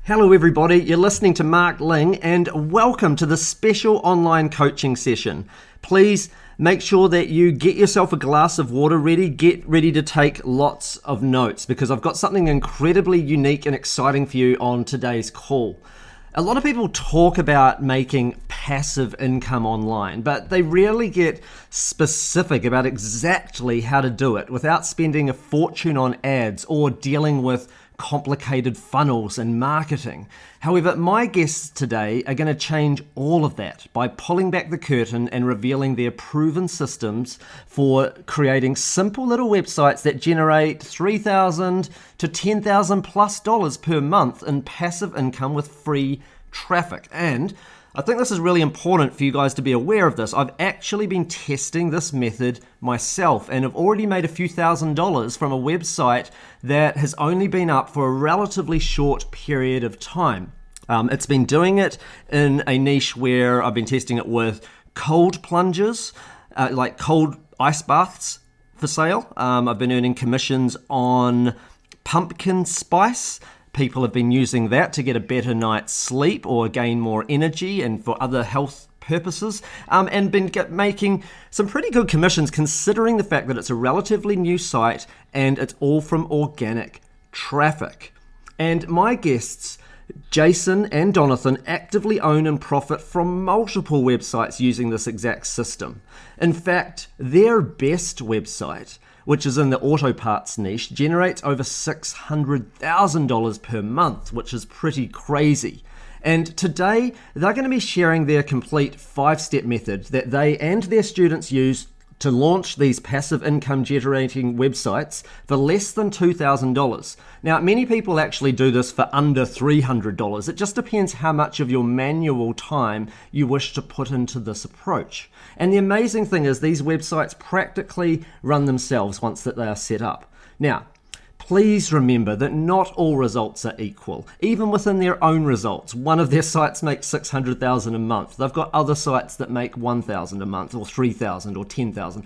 Hello everybody, you're listening to Mark Ling and welcome to this special online coaching session. Please make sure that you get yourself a glass of water ready, get ready to take lots of notes because I've got something incredibly unique and exciting for you on today's call. A lot of people talk about making passive income online, but they rarely get specific about exactly how to do it without spending a fortune on ads or dealing with complicated funnels and marketing. However, my guests today are going to change all of that by pulling back the curtain and revealing their proven systems for creating simple little websites that generate $3,000 to $10,000 plus per month in passive income with free traffic. And I think this is really important for you guys to be aware of this. I've actually been testing this method myself and have already made a few $1,000s from a website that has only been up for a relatively short period of time. It's been doing it in a niche where I've been testing it with cold plunges, like cold ice baths for sale. I've been earning commissions on pumpkin spice. People have been using that to get a better night's sleep or gain more energy and for other health purposes, and been making some pretty good commissions considering the fact that it's a relatively new site and it's all from organic traffic. And my guests, Jason and Donathan, actively own and profit from multiple websites using this exact system. In fact, their best website, which is in the auto parts niche, generates over $600,000 per month, which is pretty crazy. And today, they're going to be sharing their complete 5-step method that they and their students use to launch these passive income generating websites for less than $2,000. Now, many people actually do this for under $300. It just depends how much of your manual time you wish to put into this approach. And the amazing thing is these websites practically run themselves once that they are set up. Now, please remember that not all results are equal. Even within their own results, one of their sites makes $600,000 a month. They've got other sites that make $1,000 a month or $3,000 or $10,000.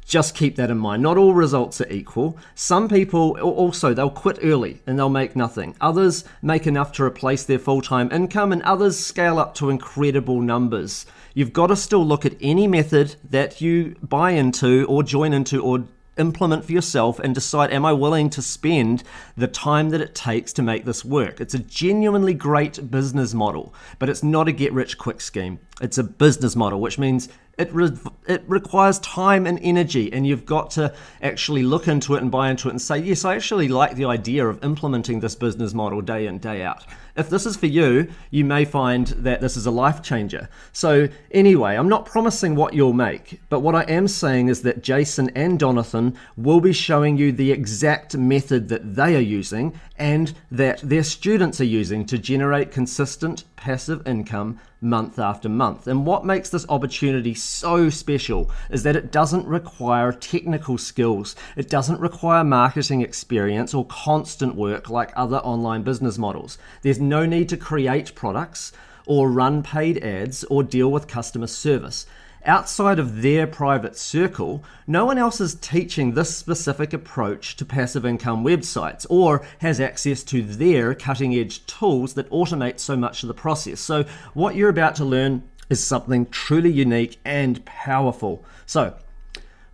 Just keep that in mind. Not all results are equal. Some people also, they'll quit early and they'll make nothing. Others make enough to replace their full-time income and others scale up to incredible numbers. You've got to still look at any method that you buy into or join into or implement for yourself and decide, am I willing to spend the time that it takes to make this work? It's a genuinely great business model, but it's not a get-rich-quick scheme. It's a business model, which means it requires time and energy, and you've got to actually look into it and buy into it and say, yes, I actually like the idea of implementing this business model day in, day out. If this is for you, you may find that this is a life changer. So anyway, I'm not promising what you'll make, but what I am saying is that Jason and Donathan will be showing you the exact method that they are using and that their students are using to generate consistent passive income month after month. And what makes this opportunity so special is that it doesn't require technical skills. It doesn't require marketing experience or constant work like other online business models. There's no need to create products or run paid ads or deal with customer service. Outside of their private circle, no one else is teaching this specific approach to passive income websites or has access to their cutting-edge tools that automate so much of the process. So what you're about to learn is something truly unique and powerful. So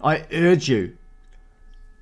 I urge you,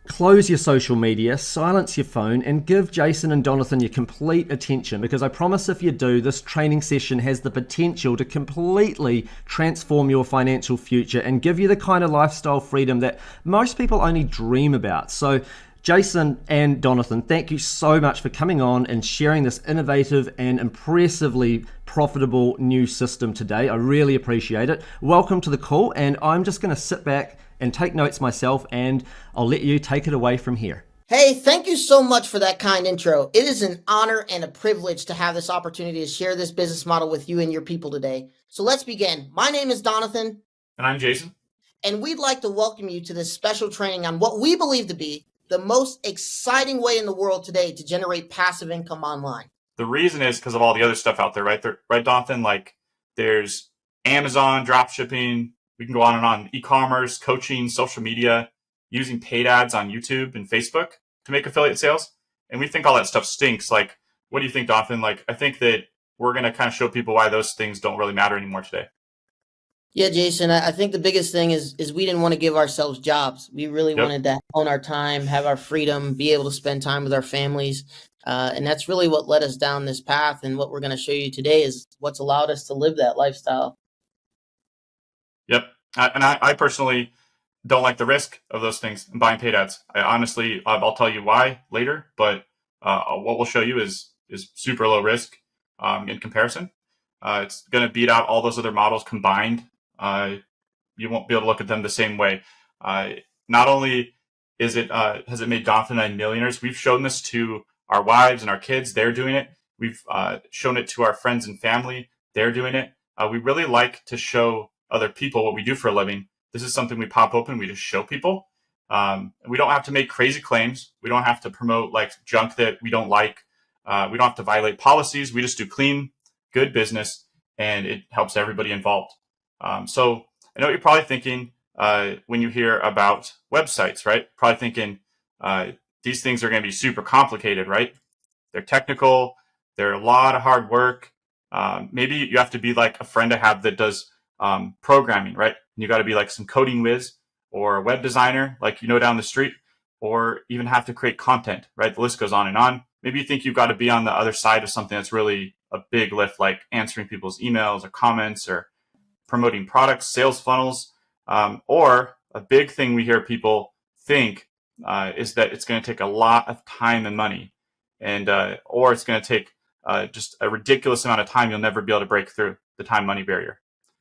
close your social media, silence your phone, and give Jason and Donathan your complete attention, because I promise if you do, this training session has the potential to completely transform your financial future and give you the kind of lifestyle freedom that most people only dream about. So Jason and Donathan, thank you so much for coming on and sharing this innovative and impressively profitable new system today. I really appreciate it. Welcome to the call, and I'm just going to sit back and take notes myself, and I'll let you take it away from here. Hey, thank you so much for that kind intro. It is an honor and a privilege to have this opportunity to share this business model with you and your people today. So let's begin. My name is Donathan. And I'm Jason. And we'd like to welcome you to this special training on what we believe to be the most exciting way in the world today to generate passive income online. The reason is because of all the other stuff out there, right? Right, Donathan? Like there's Amazon, drop shipping. We can go on and on. E-commerce, coaching, social media, using paid ads on YouTube and Facebook to make affiliate sales. And we think all that stuff stinks. Like what do you think, Donphin? Like, I think that we're going to kind of show people why those things don't really matter anymore today. Yeah, Jason, I think the biggest thing is we didn't want to give ourselves jobs. We really Yep. wanted to own our time, have our freedom, be able to spend time with our families. And that's really what led us down this path. And what we're going to show you today is what's allowed us to live that lifestyle. Yep. I personally don't like the risk of those things and buying paid ads. I honestly, I'll tell you why later, but what we'll show you is super low risk in comparison. It's going to beat out all those other models combined. You won't be able to look at them the same way. Not only has it made Donphin and I millionaires, we've shown this to our wives and our kids. They're doing it. We've shown it to our friends and family. They're doing it. We really like to show other people what we do for a living. This is something we pop open. We just show people. We don't have to make crazy claims. We don't have to promote like junk that we don't like. We don't have to violate policies. We just do clean, good business, and it helps everybody involved. So I know what you're probably thinking when you hear about websites, right? Probably thinking these things are going to be super complicated, right? They're technical. They're a lot of hard work. Maybe you have to be like a friend I have that does programming, right? And you got to be like some coding whiz or a web designer, like down the street, or even have to create content, right? The list goes on and on. Maybe you think you've got to be on the other side of something that's really a big lift, like answering people's emails or comments or promoting products, sales funnels, or a big thing we hear people think is that it's going to take a lot of time and money, and or it's going to take just a ridiculous amount of time. You'll never be able to break through the time-money barrier.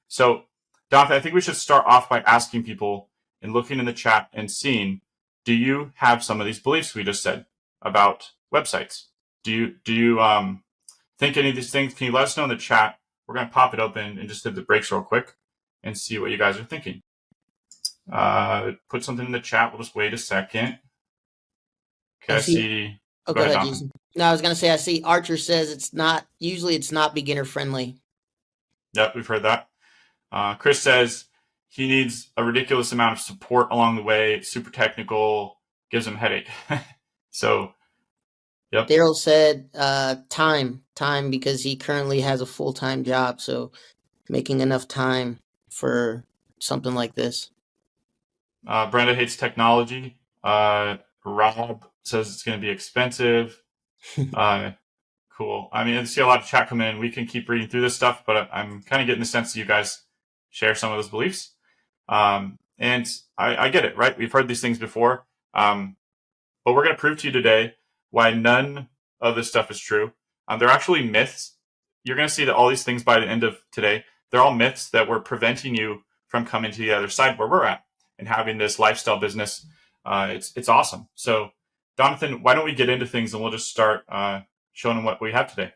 So, Donphin, I think we should start off by asking people and looking in the chat and seeing, do you have some of these beliefs we just said about websites? Do you think any of these things? Can you let us know in the chat? We're going to pop it open and just hit the brakes real quick and see what you guys are thinking. Put something in the chat. We'll just wait a second. Okay, I see. Oh, go ahead, Jason. No, I was going to say, I see Archer says it's not beginner friendly. Yep, we've heard that. Chris says he needs a ridiculous amount of support along the way. Super technical, gives him a headache. So, yep. Daryl said time because he currently has a full-time job. So making enough time for something like this. Brenda hates technology. Rob says it's going to be expensive. Cool. I mean, I see a lot of chat coming in. We can keep reading through this stuff, but I'm kind of getting the sense that you guys share some of those beliefs. And I get it, right? We've heard these things before. But we're going to prove to you today why none of this stuff is true. They're actually myths. You're going to see that all these things by the end of today, they're all myths that were preventing you from coming to the other side where we're at and having this lifestyle business. It's awesome. So, Donphin, why don't we get into things and we'll just start showing them what we have today.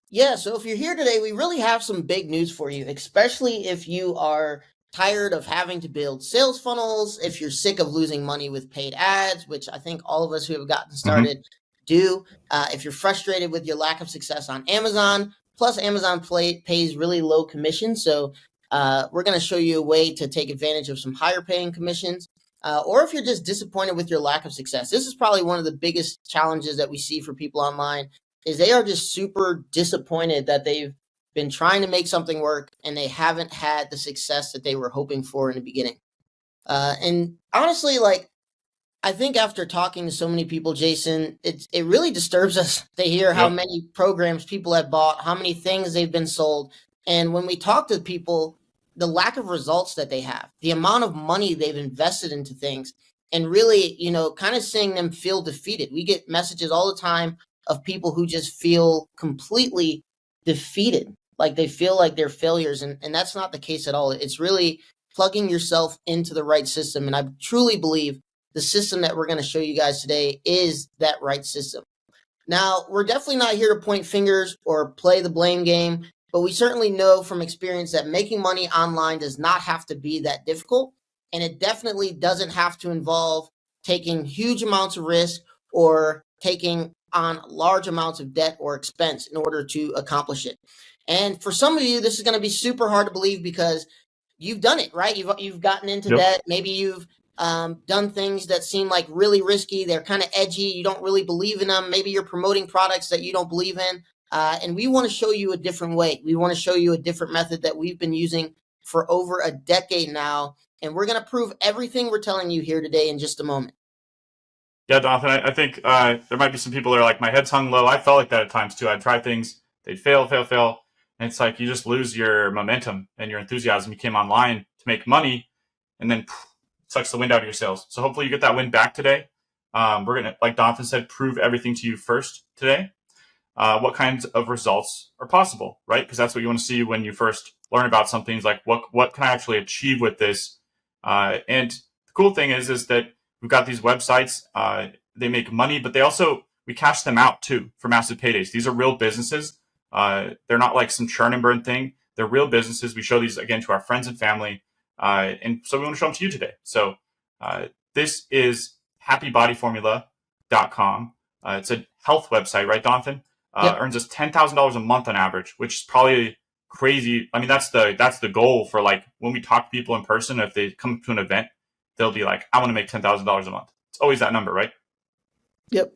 Yeah, so if you're here today, we really have some big news for you, especially if you are tired of having to build sales funnels, if you're sick of losing money with paid ads, which I think all of us who have gotten started do, if you're frustrated with your lack of success on Amazon, plus Amazon pays really low commissions. So we're going to show you a way to take advantage of some higher paying commissions. Or if you're just disappointed with your lack of success. This is probably one of the biggest challenges that we see for people online is they are just super disappointed that they've been trying to make something work and they haven't had the success that they were hoping for in the beginning. And honestly, like, I think after talking to so many people, Jason, it really disturbs us to hear how many programs people have bought, how many things they've been sold. And when we talk to people, the lack of results that they have, the amount of money they've invested into things, and really, kind of seeing them feel defeated. We get messages all the time of people who just feel completely defeated, like they feel like they're failures. And that's not the case at all. It's really plugging yourself into the right system. And I truly believe the system that we're going to show you guys today is that right system. Now, we're definitely not here to point fingers or play the blame game, but we certainly know from experience that making money online does not have to be that difficult. And it definitely doesn't have to involve taking huge amounts of risk or taking on large amounts of debt or expense in order to accomplish it. And for some of you, this is going to be super hard to believe because you've done it, right? You've gotten into debt. Maybe you've done things that seem like really risky. They're kind of edgy. You don't really believe in them. Maybe you're promoting products that you don't believe in. And we want to show you a different way. We want to show you a different method that we've been using for over a decade now. And we're going to prove everything we're telling you here today in just a moment. Yeah, Jonathan, I think there might be some people that are like, my head's hung low. I felt like that at times too. I'd try things, they'd fail. And it's like you just lose your momentum and your enthusiasm. You came online to make money, and then it sucks the wind out of your sails. So hopefully you get that win back today. We're going to, like Jonathan said, prove everything to you first today. What kinds of results are possible, right? Because that's what you want to see when you first learn about something. Like, what can I actually achieve with this? And the cool thing is that we've got these websites. They make money, but we cash them out too for massive paydays. These are real businesses. They're not like some churn and burn thing. They're real businesses. We show these again to our friends and family. And so we want to show them to you today. So this is happybodyformula.com. It's a health website, right, Jonathan? Yep. Earns us $10,000 a month on average, which is probably crazy. I mean, that's the goal for like when we talk to people in person. If they come to an event, they'll be like, I want to make $10,000 a month. It's always that number, right? Yep.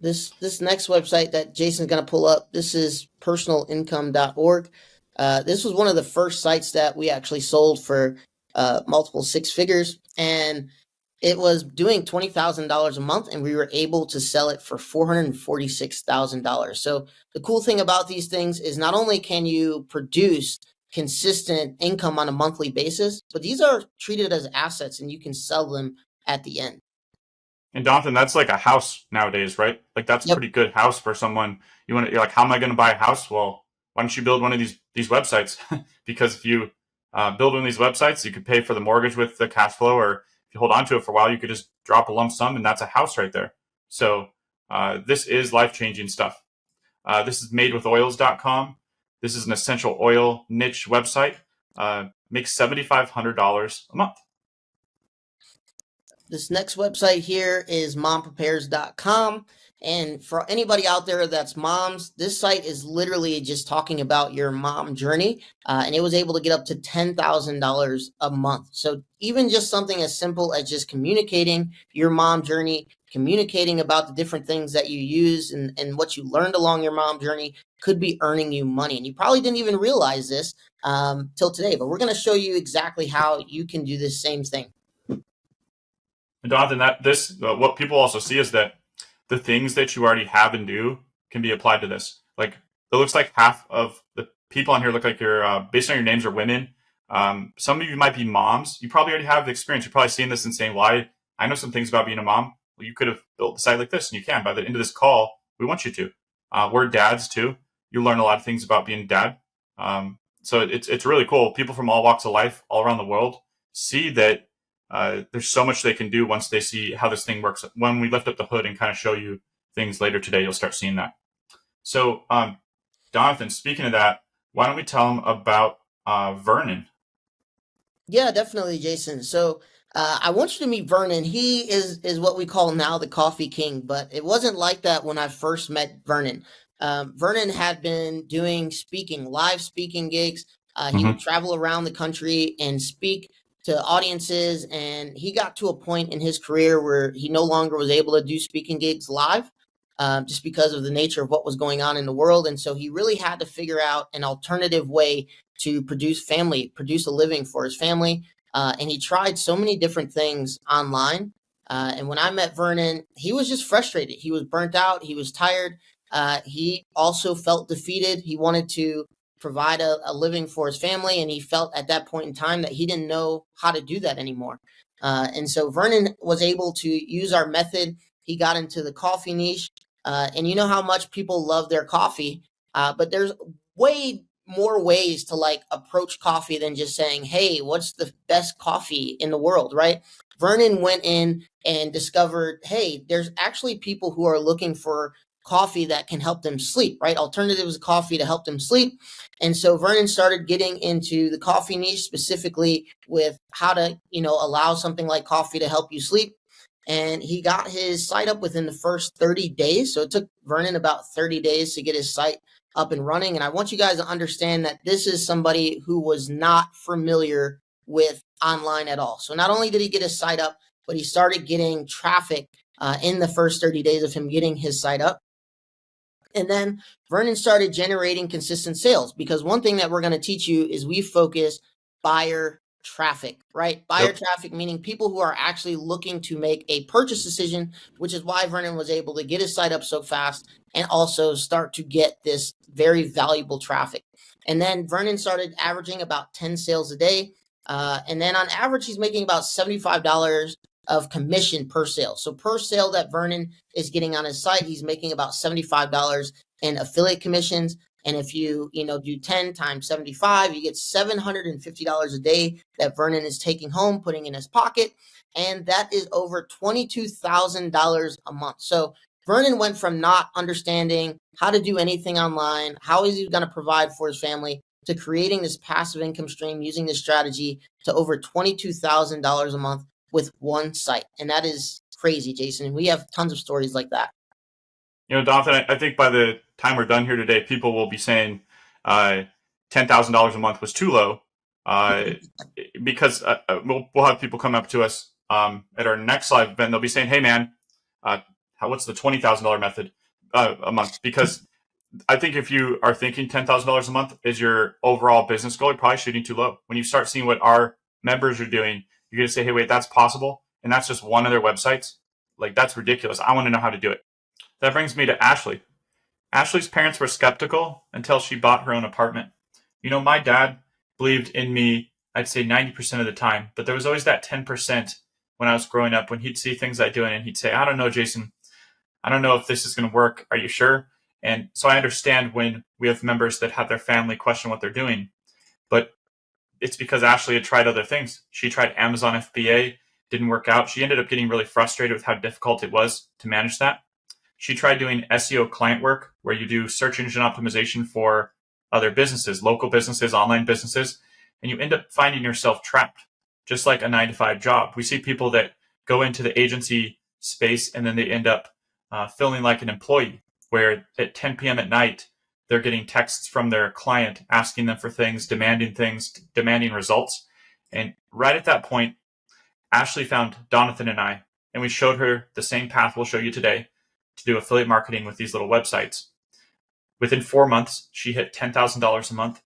This next website that Jason's going to pull up, this is personalincome.org. This was one of the first sites that we actually sold for multiple six figures, and it was doing $20,000 a month, and we were able to sell it for $446,000. So the cool thing about these things is not only can you produce consistent income on a monthly basis, but these are treated as assets, and you can sell them at the end. And Jonathan, that's like a house nowadays, right? Like that's a pretty good house for someone. You're like, how am I going to buy a house? Well, why don't you build one of these websites? Because if you build one of these websites, you could pay for the mortgage with the cash flow, or if you hold on to it for a while, you could just drop a lump sum, and that's a house right there. So this is life-changing stuff. This is madewithoils.com. This is an essential oil niche website. Makes $7,500 a month. This next website here is momprepares.com. And for anybody out there that's moms, this site is literally just talking about your mom journey. And it was able to get up to $10,000 a month. So even just something as simple as just communicating your mom journey, communicating about the different things that you use and what you learned along your mom journey could be earning you money. And you probably didn't even realize this till today, but we're going to show you exactly how you can do this same thing. And Jonathan, what people also see is that the things that you already have and do can be applied to this. Like it looks like half of the people on here look like you're based on your names are women. Some of you might be moms. You probably already have the experience. You're probably seeing this and saying, "Well, I know some things about being a mom." Well, you could have built a site like this, and you can. By the end of this call, we want you to. We're dads too. You learn a lot of things about being a dad. So it's really cool. People from all walks of life, all around the world, see that. There's so much they can do once they see how this thing works. When we lift up the hood and kind of show you things later today, you'll start seeing that. So, Jonathan, speaking of that, why don't we tell them about Vernon? Yeah, definitely, Jason. So I want you to meet Vernon. He is what we call now the Coffee King, but it wasn't like that when I first met Vernon. Vernon had been doing live speaking gigs. He would travel around the country and speak to audiences, and he got to a point in his career where he no longer was able to do speaking gigs live just because of the nature of what was going on in the world. And so he really had to figure out an alternative way to produce a living for his family. And he tried so many different things online. And when I met Vernon, he was just frustrated. He was burnt out. He was tired. He also felt defeated. He wanted to provide a living for his family, and he felt at that point in time that he didn't know how to do that anymore. And so Vernon was able to use our method. He got into the coffee niche, and you know how much people love their coffee, but there's way more ways to like approach coffee than just saying, hey, what's the best coffee in the world, right? Vernon went in and discovered, hey, there's actually people who are looking for coffee that can help them sleep, right? Alternatives to coffee to help them sleep. And so Vernon started getting into the coffee niche, specifically with how to, allow something like coffee to help you sleep. And he got his site up within the first 30 days. So it took Vernon about 30 days to get his site up and running. And I want you guys to understand that this is somebody who was not familiar with online at all. So not only did he get his site up, but he started getting traffic in the first 30 days of him getting his site up. And then Vernon started generating consistent sales, because one thing that we're going to teach you is we focus buyer traffic, right? Buyer traffic, meaning people who are actually looking to make a purchase decision, which is why Vernon was able to get his site up so fast and also start to get this very valuable traffic. And then Vernon started averaging about 10 sales a day. And then on average, he's making about $75 of commission per sale. So per sale that Vernon is getting on his site, he's making about $75 in affiliate commissions. And if you do 10 times 75, you get $750 a day that Vernon is taking home, putting in his pocket. And that is over $22,000 a month. So Vernon went from not understanding how to do anything online, how is he going to provide for his family, to creating this passive income stream using this strategy to over $22,000 a month with one site. And that is crazy, Jason. And we have tons of stories like that. Donathan, I think by the time we're done here today, people will be saying $10,000 a month was too low, because we'll have people come up to us at our next live event. They'll be saying, "Hey, man, what's the $20,000 method a month?" Because I think if you are thinking $10,000 a month is your overall business goal, you're probably shooting too low. When you start seeing what our members are doing, you're going to say, "Hey, wait, that's possible." And that's just one of their websites. Like, that's ridiculous. I want to know how to do it. That brings me to Ashley. Ashley's parents were skeptical until she bought her own apartment. My dad believed in me, I'd say 90% of the time, but there was always that 10% when I was growing up when he'd see things I do and he'd say, "I don't know, Jason. I don't know if this is going to work. Are you sure?" And so I understand when we have members that have their family question what they're doing, but it's because Ashley had tried other things. She tried Amazon FBA, didn't work out. She ended up getting really frustrated with how difficult it was to manage that. She tried doing SEO client work, where you do search engine optimization for other businesses, local businesses, online businesses, and you end up finding yourself trapped, just like a 9-to-5 job. We see people that go into the agency space and then they end up feeling like an employee, where at 10 p.m. at night, they're getting texts from their client asking them for things, demanding results. And right at that point, Ashley found Donathan and I, and we showed her the same path we'll show you today to do affiliate marketing with these little websites. Within 4 months, she hit $10,000 a month.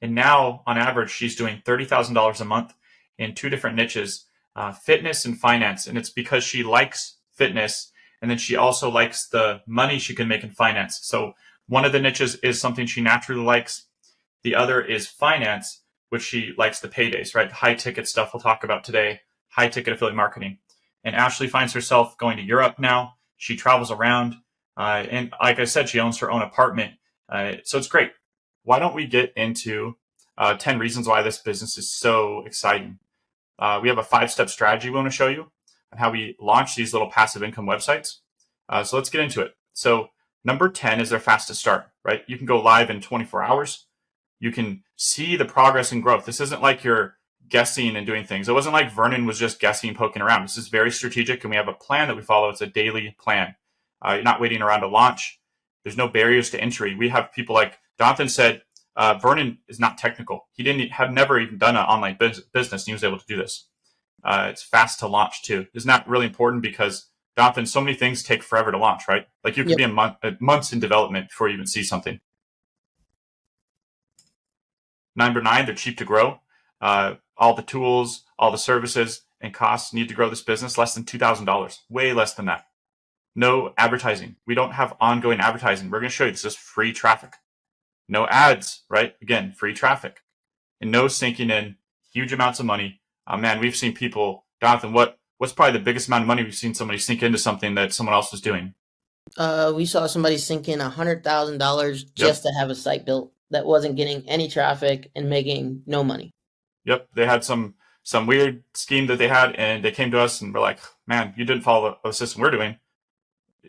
And now, on average, she's doing $30,000 a month in 2 different niches, fitness and finance. And it's because she likes fitness, and then she also likes the money she can make in finance. So one of the niches is something she naturally likes. The other is finance, which she likes the paydays, right? High ticket stuff we'll talk about today, high ticket affiliate marketing. And Ashley finds herself going to Europe now. She travels around. And like I said, she owns her own apartment. So it's great. Why don't we get into 10 reasons why this business is so exciting? We have a 5-step strategy we want to show you on how we launch these little passive income websites. So let's get into it. So number 10 is their fastest start, right? You can go live in 24 hours. You can see the progress and growth. This isn't like you're guessing and doing things. It wasn't like Vernon was just guessing, poking around. This is very strategic, and we have a plan that we follow. It's a daily plan. You're not waiting around to launch. There's no barriers to entry. We have people like Jonathan said, Vernon is not technical. He have never even done an online business, and he was able to do this. It's fast to launch too. Isn't that really important? Because Jonathan, so many things take forever to launch, right? Like you could be months in development before you even see something. Number 9, they're cheap to grow. All the tools, all the services and costs need to grow this business, less than $2,000, way less than that. No advertising. We don't have ongoing advertising. We're going to show you this is free traffic. No ads, right? Again, free traffic. And no sinking in huge amounts of money. Man, we've seen people, Jonathan, what's probably the biggest amount of money we've seen somebody sink into something that someone else was doing? We saw somebody sink in $100,000 just to have a site built that wasn't getting any traffic and making no money. Yep, they had some weird scheme that they had, and they came to us and were like, "Man, you didn't follow the system we're doing.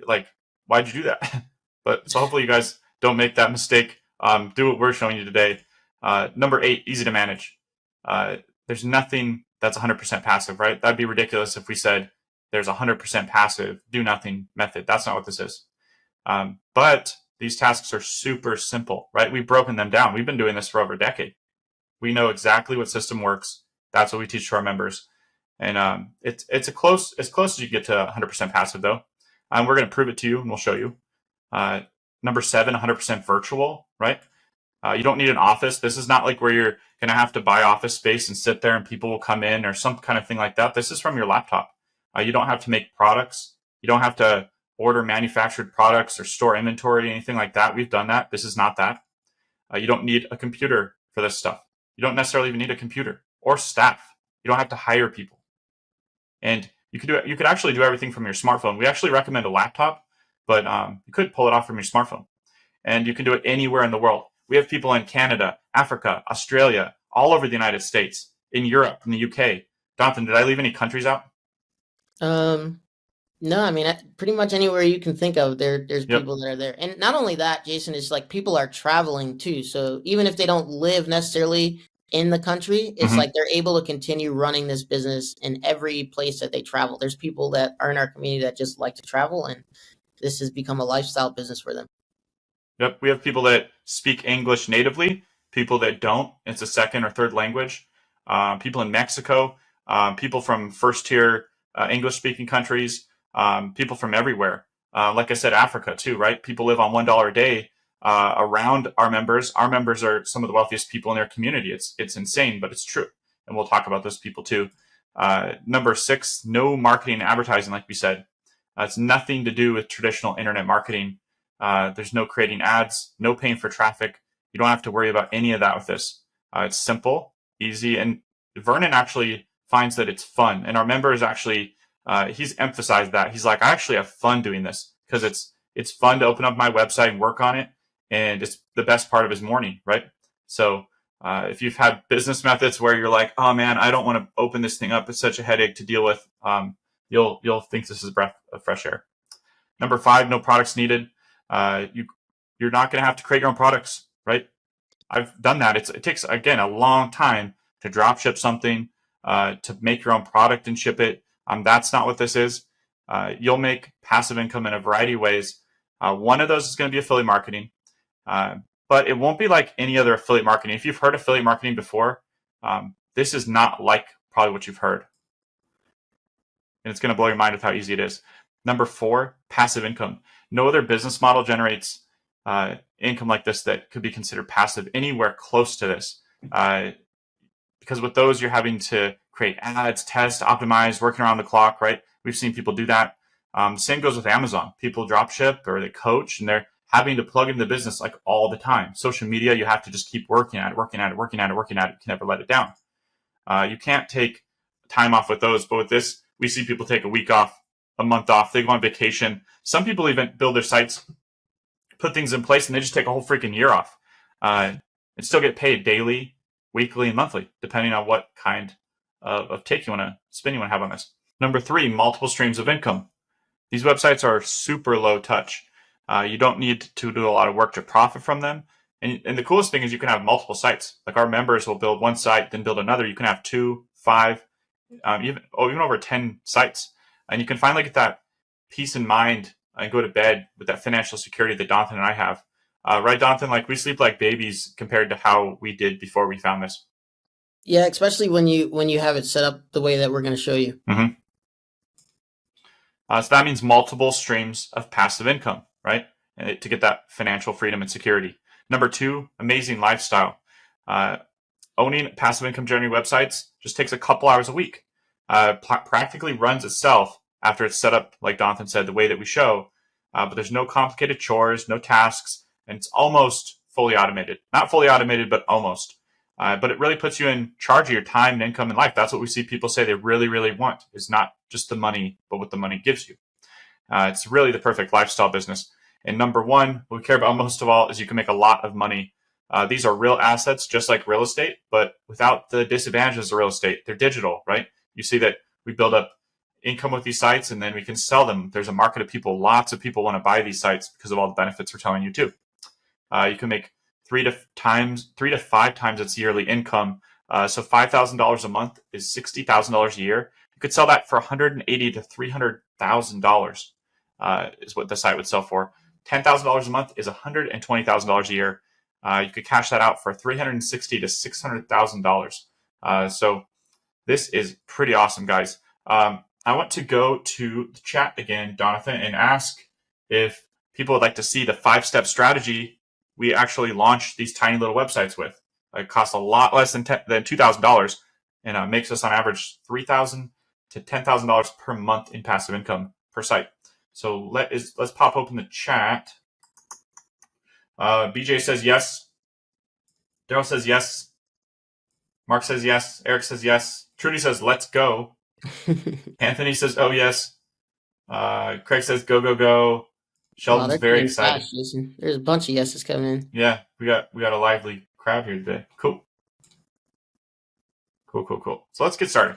Like, why'd you do that?" But so hopefully you guys don't make that mistake. Do what we're showing you today. Number 8, easy to manage. There's nothing that's 100% passive, right? That'd be ridiculous if we said there's 100% passive, do nothing method. That's not what this is. But these tasks are super simple, right? We've broken them down. We've been doing this for over a decade. We know exactly what system works. That's what we teach to our members. And it's a close as close as you get to 100% passive though. We're going to prove it to you, and we'll show you. Number 7, 100% virtual, right? You don't need an office. This is not like where you're going to have to buy office space and sit there and people will come in or some kind of thing like that. This is from your laptop. You don't have to make products. You don't have to order manufactured products or store inventory, anything like that. We've done that. This is not that. You don't need a computer for this stuff. You don't necessarily even need a computer or staff. You don't have to hire people. And you could actually do everything from your smartphone. We actually recommend a laptop, but you could pull it off from your smartphone. And you can do it anywhere in the world. We have people in Canada, Africa, Australia, all over the United States, in Europe, in the UK. Jonathan, did I leave any countries out? No, I mean, pretty much anywhere you can think of, there's Yep. people that are there. And not only that, Jason, it's like people are traveling too. So even if they don't live necessarily in the country, it's Mhm. like they're able to continue running this business in every place that they travel. There's people that are in our community that just like to travel, and this has become a lifestyle business for them. Yep. We have people that speak English natively, people that don't. It's a second or third language. People in Mexico, people from first tier English speaking countries, people from everywhere. Like I said, Africa too, right? People live on $1 a day around our members. Our members are some of the wealthiest people in their community. It's insane, but it's true. And we'll talk about those people too. Number 6, no marketing and advertising, like we said. It's nothing to do with traditional internet marketing. There's no creating ads, no paying for traffic. You don't have to worry about any of that with this. It's simple, easy, and Vernon actually finds that it's fun. And our members actually, he's emphasized that. He's like, I actually have fun doing this because it's fun to open up my website and work on it. And it's the best part of his morning, right? So if you've had business methods where you're like, oh man, I don't want to open this thing up, it's such a headache to deal with, you'll think this is a breath of fresh air. Number 5, no products needed. You're not going to have to create your own products, right? I've done that. It takes, again, a long time to drop ship something, to make your own product and ship it. That's not what this is. You'll make passive income in a variety of ways. One of those is going to be affiliate marketing, but it won't be like any other affiliate marketing. If you've heard affiliate marketing before, this is not like probably what you've heard. And it's going to blow your mind with how easy it is. Number 4, passive income. No other business model generates income like this that could be considered passive anywhere close to this. Because with those, you're having to create ads, test, optimize, working around the clock, right? We've seen people do that. Same goes with Amazon. People drop ship or they coach, and they're having to plug into the business like all the time. Social media, you have to just keep working at it. You can never let it down. You can't take time off with those, but with this, we see people take a week off, a month off, they go on vacation. Some people even build their sites, put things in place, and they just take a whole freaking year off and still get paid daily, weekly, and monthly, depending on what kind of take you want to spin you want to have on this. Number 3, multiple streams of income. These websites are super low touch. You don't need to do a lot of work to profit from them. And the coolest thing is you can have multiple sites. Like our members will build one site, then build another. You can have 2, 5, even over 10 sites. And you can finally get that peace of mind and go to bed with that financial security that Donathan and I have. Right, Donathan? Like we sleep like babies compared to how we did before we found this. Yeah, especially when you have it set up the way that we're going to show you. Mm-hmm. So that means multiple streams of passive income, right? And to get that financial freedom and security. Number 2, amazing lifestyle. Owning passive income generating websites just takes a couple hours a week. Practically runs itself after it's set up, like Donathan said, the way that we show. But there's no complicated chores, no tasks, and it's almost fully automated. Not fully automated, but almost. But it really puts you in charge of your time and income in life. That's what we see people say they really, really want, is not just the money, but what the money gives you. It's really the perfect lifestyle business. And number 1, what we care about most of all is you can make a lot of money. These are real assets, just like real estate, but without the disadvantages of real estate. They're digital, right? You see that we build up income with these sites and then we can sell them. There's a market of people. Lots of people want to buy these sites because of all the benefits we're telling you too. You can make 3 to 5 times its yearly income. So $5,000 a month is $60,000 a year. You could sell that for $180,000 to $300,000 is what the site would sell for. $10,000 a month is $120,000 a year. You could cash that out for $360,000 to $600,000. So This is pretty awesome, guys. I want to go to the chat again, Donathan, and ask if people would like to see the 5-step strategy we actually launched these tiny little websites with. It costs a lot less than $2,000, and makes us on average $3,000 to $10,000 per month in passive income per site. So let's pop open the chat. BJ says yes. Daryl says yes. Mark says yes. Eric says yes. Trudy says let's go. Anthony says oh yes. Craig says go go go. Sheldon's very excited. Fast, there's a bunch of yeses coming in. Yeah, we got a lively crowd here today. Cool. So let's get started.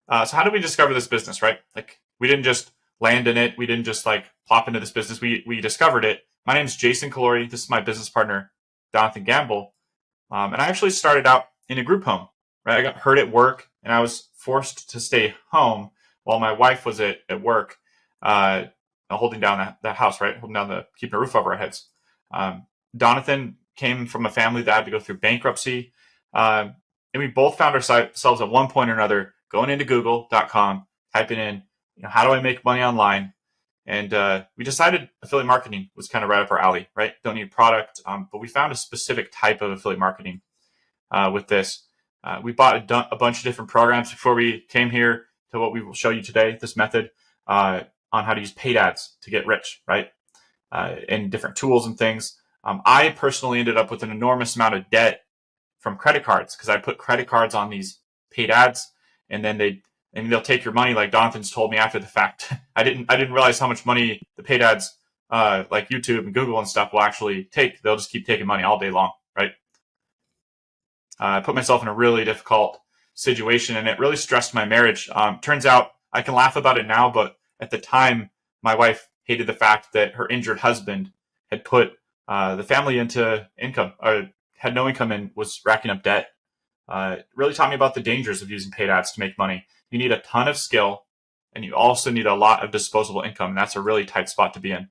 So how did we discover this business, right? Like, we didn't just land in it. We didn't just like plop into this business. We discovered it. My name's Jason Calori. This is my business partner, Donathan Gamble. And I actually started out in a group home, right? I got hurt at work and I was forced to stay home while my wife was at work, holding down that house, right? Keeping a roof over our heads. Donathan came from a family that had to go through bankruptcy. And we both found ourselves at one point or another going into google.com, typing in, how do I make money online? And we decided affiliate marketing was kind of right up our alley, right? Don't need product, but we found a specific type of affiliate marketing with this. We bought a bunch of different programs before we came here to what we will show you today, this method on how to use paid ads to get rich, right? And different tools and things. I personally ended up with an enormous amount of debt from credit cards because I put credit cards on these paid ads, and then they'll take your money, like Donathan's told me after the fact. I didn't realize how much money the paid ads, like YouTube and Google and stuff, will actually take. They'll just keep taking money all day long, right? I put myself in a really difficult situation, and it really stressed my marriage. Turns out I can laugh about it now, but at the time, my wife hated the fact that her injured husband had put the family into income, or had no income and was racking up debt. It really taught me about the dangers of using paid ads to make money. You need a ton of skill, and you also need a lot of disposable income, and that's a really tight spot to be in.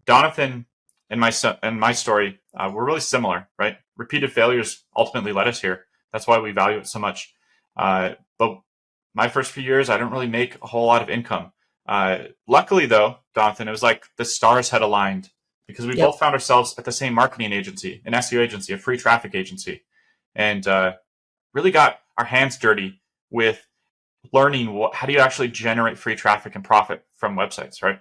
Donathan and my story, we're really similar, right? Repeated failures ultimately led us here. That's why we value it so much. But my first few years, I didn't really make a whole lot of income. Luckily, though, Donathan, it was like the stars had aligned because we both found ourselves at the same marketing agency, an SEO agency, a free traffic agency, and really got our hands dirty with learning how do you actually generate free traffic and profit from websites, right?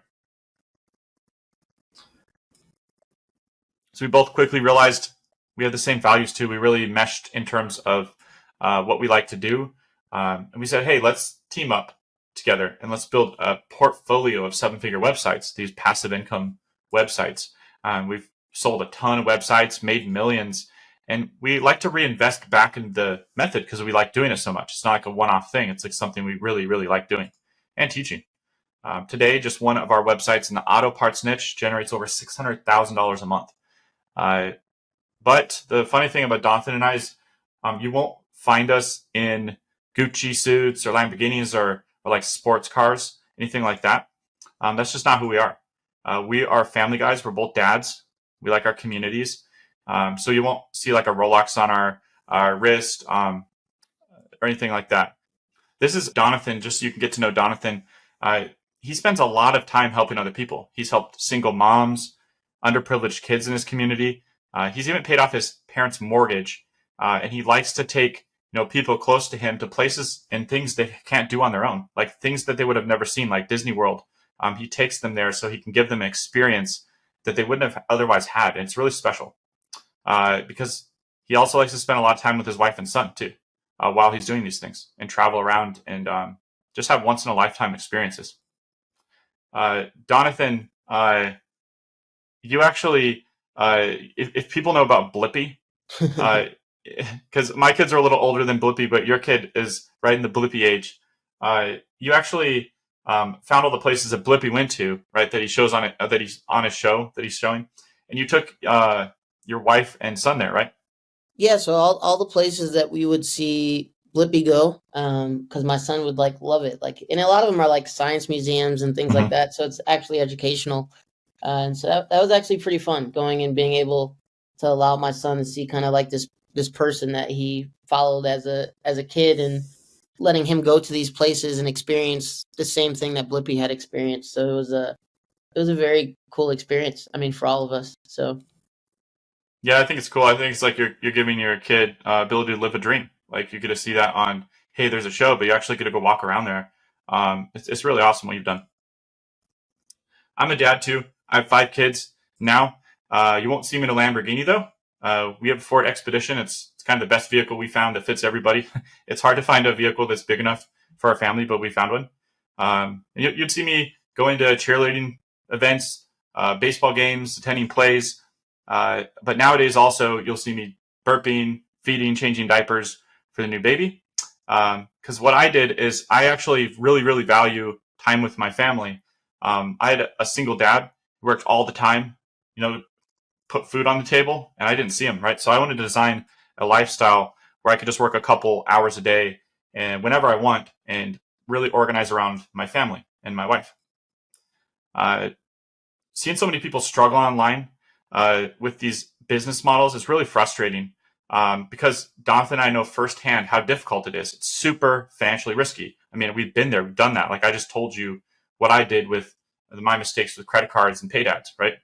So we both quickly realized we had the same values too. We really meshed in terms of what we like to do. And we said, hey, let's team up together and let's build a portfolio of 7-figure websites, these passive income websites. We've sold a ton of websites, made millions, and we like to reinvest back in the method because we like doing it so much. It's not like a one-off thing. It's like something we really, really like doing and teaching. Today, just one of our websites in the auto parts niche generates over $600,000 a month. But the funny thing about Donathan and I is you won't find us in Gucci suits or Lamborghinis or like sports cars, anything like that. That's just not who we are. We are family guys. We're both dads. We like our communities. So you won't see like a Rolex on our wrist or anything like that. This is Donathan, just so you can get to know Donathan. He spends a lot of time helping other people. He's helped single moms, underprivileged kids in his community. He's even paid off his parents' mortgage. And he likes to take people close to him to places and things they can't do on their own, like things that they would have never seen, like Disney World. He takes them there so he can give them an experience that they wouldn't have otherwise had. And it's really special because he also likes to spend a lot of time with his wife and son too while he's doing these things and travel around and just have once in a lifetime experiences. Donathan, you actually, if people know about Blippi, because my kids are a little older than Blippi, but your kid is right in the Blippi age. You actually found all the places that Blippi went to, right? That he shows on it, that he's on his show that he's showing, and you took your wife and son there, right? Yeah, so all the places that we would see Blippi go, because my son would love it. And a lot of them are like science museums and things like that. So it's actually educational, and so that was actually pretty fun going and being able to allow my son to see kind of like this this person that he followed as a kid, and letting him go to these places and experience the same thing that Blippi had experienced. So it was a very cool experience. I mean, for all of us. So Yeah, I think it's cool. I think it's like you're giving your kid ability to live a dream. Like you get to see that on, hey, there's a show, but you actually get to go walk around there. It's really awesome what you've done. I'm a dad too. I have 5 kids now. You won't see me in a Lamborghini though. We have a Ford Expedition. It's kind of the best vehicle we found that fits everybody. It's hard to find a vehicle that's big enough for our family, but we found one. You'd see me going to cheerleading events, baseball games, attending plays. But nowadays also you'll see me burping, feeding, changing diapers for the new baby. Because what I did is I actually really, really value time with my family. I had a single dad who worked all the time, put food on the table, and I didn't see him, right? So I wanted to design a lifestyle where I could just work a couple hours a day and whenever I want and really organize around my family and my wife. Seeing so many people struggle online with these business models is really frustrating because Jonathan and I know firsthand how difficult it is. It's super financially risky. I mean, we've been there, we've done that. Like I just told you what I did with my mistakes with credit cards and paid ads, right?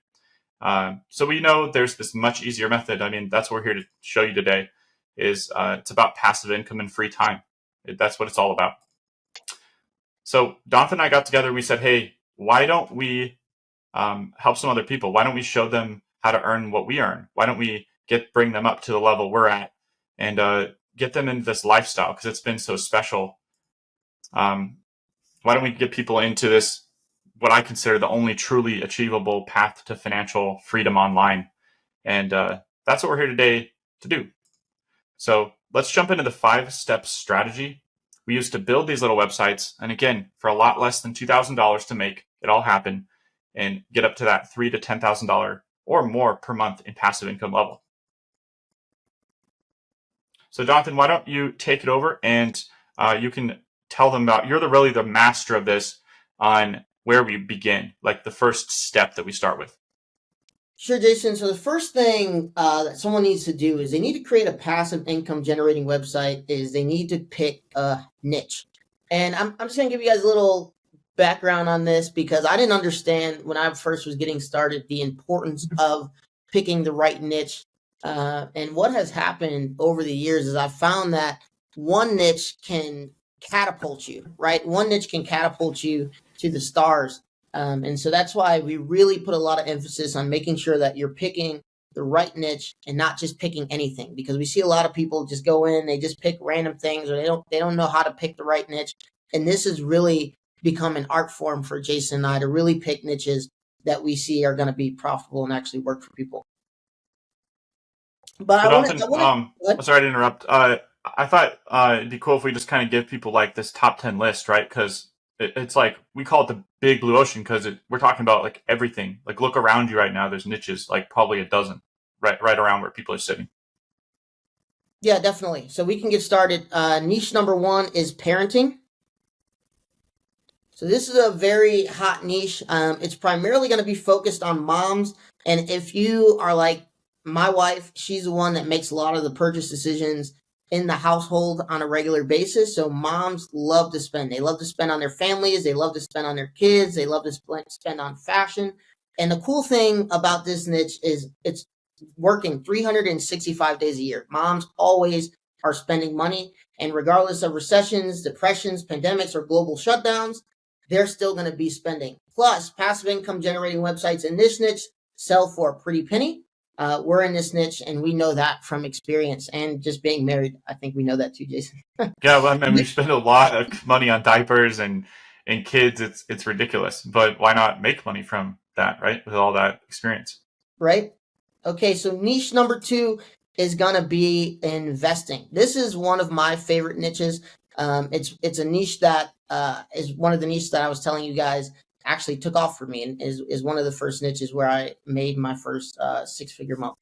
So we know there's this much easier method. I mean, that's what we're here to show you today is it's about passive income and free time. That's what it's all about. So Jonathan and I got together. We said, hey, why don't we help some other people? Why don't we show them how to earn what we earn? Why don't we bring them up to the level we're at and get them into this lifestyle? Because it's been so special. Why don't we get people into this, what I consider the only truly achievable path to financial freedom online? And that's what we're here today to do. So let's jump into the 5-step strategy we use to build these little websites. And again, for a lot less than $2,000 to make it all happen and get up to that $3,000 to $10,000 or more per month in passive income level. So Jonathan, why don't you take it over and you can tell them about, you're really the master of this on where we begin, like the first step that we start with. Sure, Jason. So the first thing that someone needs to do is they need to create a passive income generating website. Is they need to pick a niche. And I'm just going to give you guys a little background on this because I didn't understand when I first was getting started the importance of picking the right niche. And what has happened over the years is I've found that one niche can catapult you, right? One niche can catapult you to the stars. And so that's why we really put a lot of emphasis on making sure that you're picking the right niche and not just picking anything, because we see a lot of people just go in, they just pick random things, or they don't know how to pick the right niche. And this has really become an art form for Jason and I to really pick niches that we see are going to be profitable and actually work for people. But sorry to interrupt. I thought it'd be cool if we just kind of give people like this top 10 list, right? Because it's like we call it the big blue ocean because we're talking about like everything. Like look around you right now. There's niches, like probably a dozen, right around where people are sitting. Yeah, definitely. So we can get started. Niche number 1 is parenting. So this is a very hot niche. It's primarily going to be focused on moms. And if you are like my wife, she's the one that makes a lot of the purchase decisions in the household on a regular basis. So moms love to spend. They love to spend on their families. They love to spend on their kids. They love to spend on fashion. And the cool thing about this niche is it's working 365 days a year. Moms always are spending money. And regardless of recessions, depressions, pandemics, or global shutdowns, they're still going to be spending. Plus, passive income generating websites in this niche sell for a pretty penny. We're in this niche, and we know that from experience and just being married. I think we know that too, Jason. Yeah, well, I mean, we spend a lot of money on diapers and kids. It's ridiculous. But why not make money from that, right? With all that experience. Right. Okay, so niche number 2 is going to be investing. This is one of my favorite niches. It's a niche that is one of the niches that I was telling you guys actually took off for me and is one of the first niches where I made my first 6-figure month.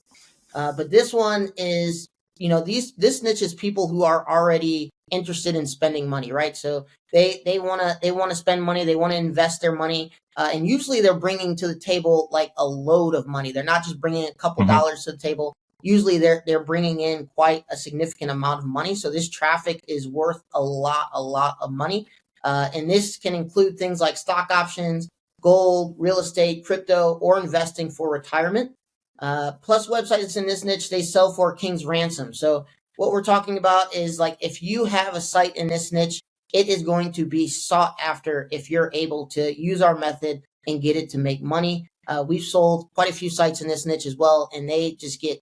But this one is, this niche is people who are already interested in spending money, right? So they want to spend money. They want to invest their money. And usually they're bringing to the table like a load of money. They're not just bringing a couple dollars to the table. usually they're bringing in quite a significant amount of money. So this traffic is worth a lot of money. And this can include things like stock options, gold, real estate, crypto, or investing for retirement. Plus websites in this niche, they sell for king's ransom. So what we're talking about is like, if you have a site in this niche, it is going to be sought after if you're able to use our method and get it to make money. We've sold quite a few sites in this niche as well, and they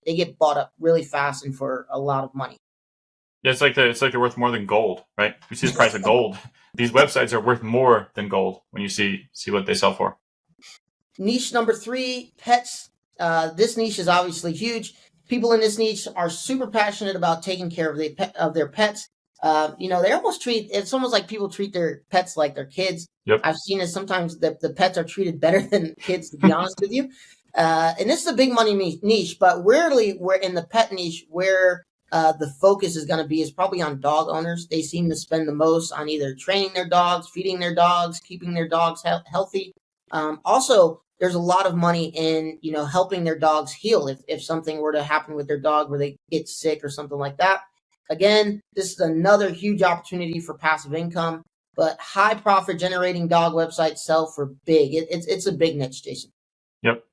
get bought up really fast and for a lot of money. Yeah, it's like they're worth more than gold, right? You see the price of gold. These websites are worth more than gold when you see what they sell for. Niche number 3, pets. This niche is obviously huge. People in this niche are super passionate about taking care of their pets. They almost it's almost like people treat their pets like their kids. Yep. I've seen it sometimes the pets are treated better than kids, to be honest with you. And this is a big money niche, but rarely we're in the pet niche where the focus is going to be is probably on dog owners. They seem to spend the most on either training their dogs, feeding their dogs, keeping their dogs healthy. Also, there's a lot of money in, helping their dogs heal if something were to happen with their dog where they get sick or something like that. Again, this is another huge opportunity for passive income, but high profit generating dog websites sell for big. It's a big niche, Jason. Yep.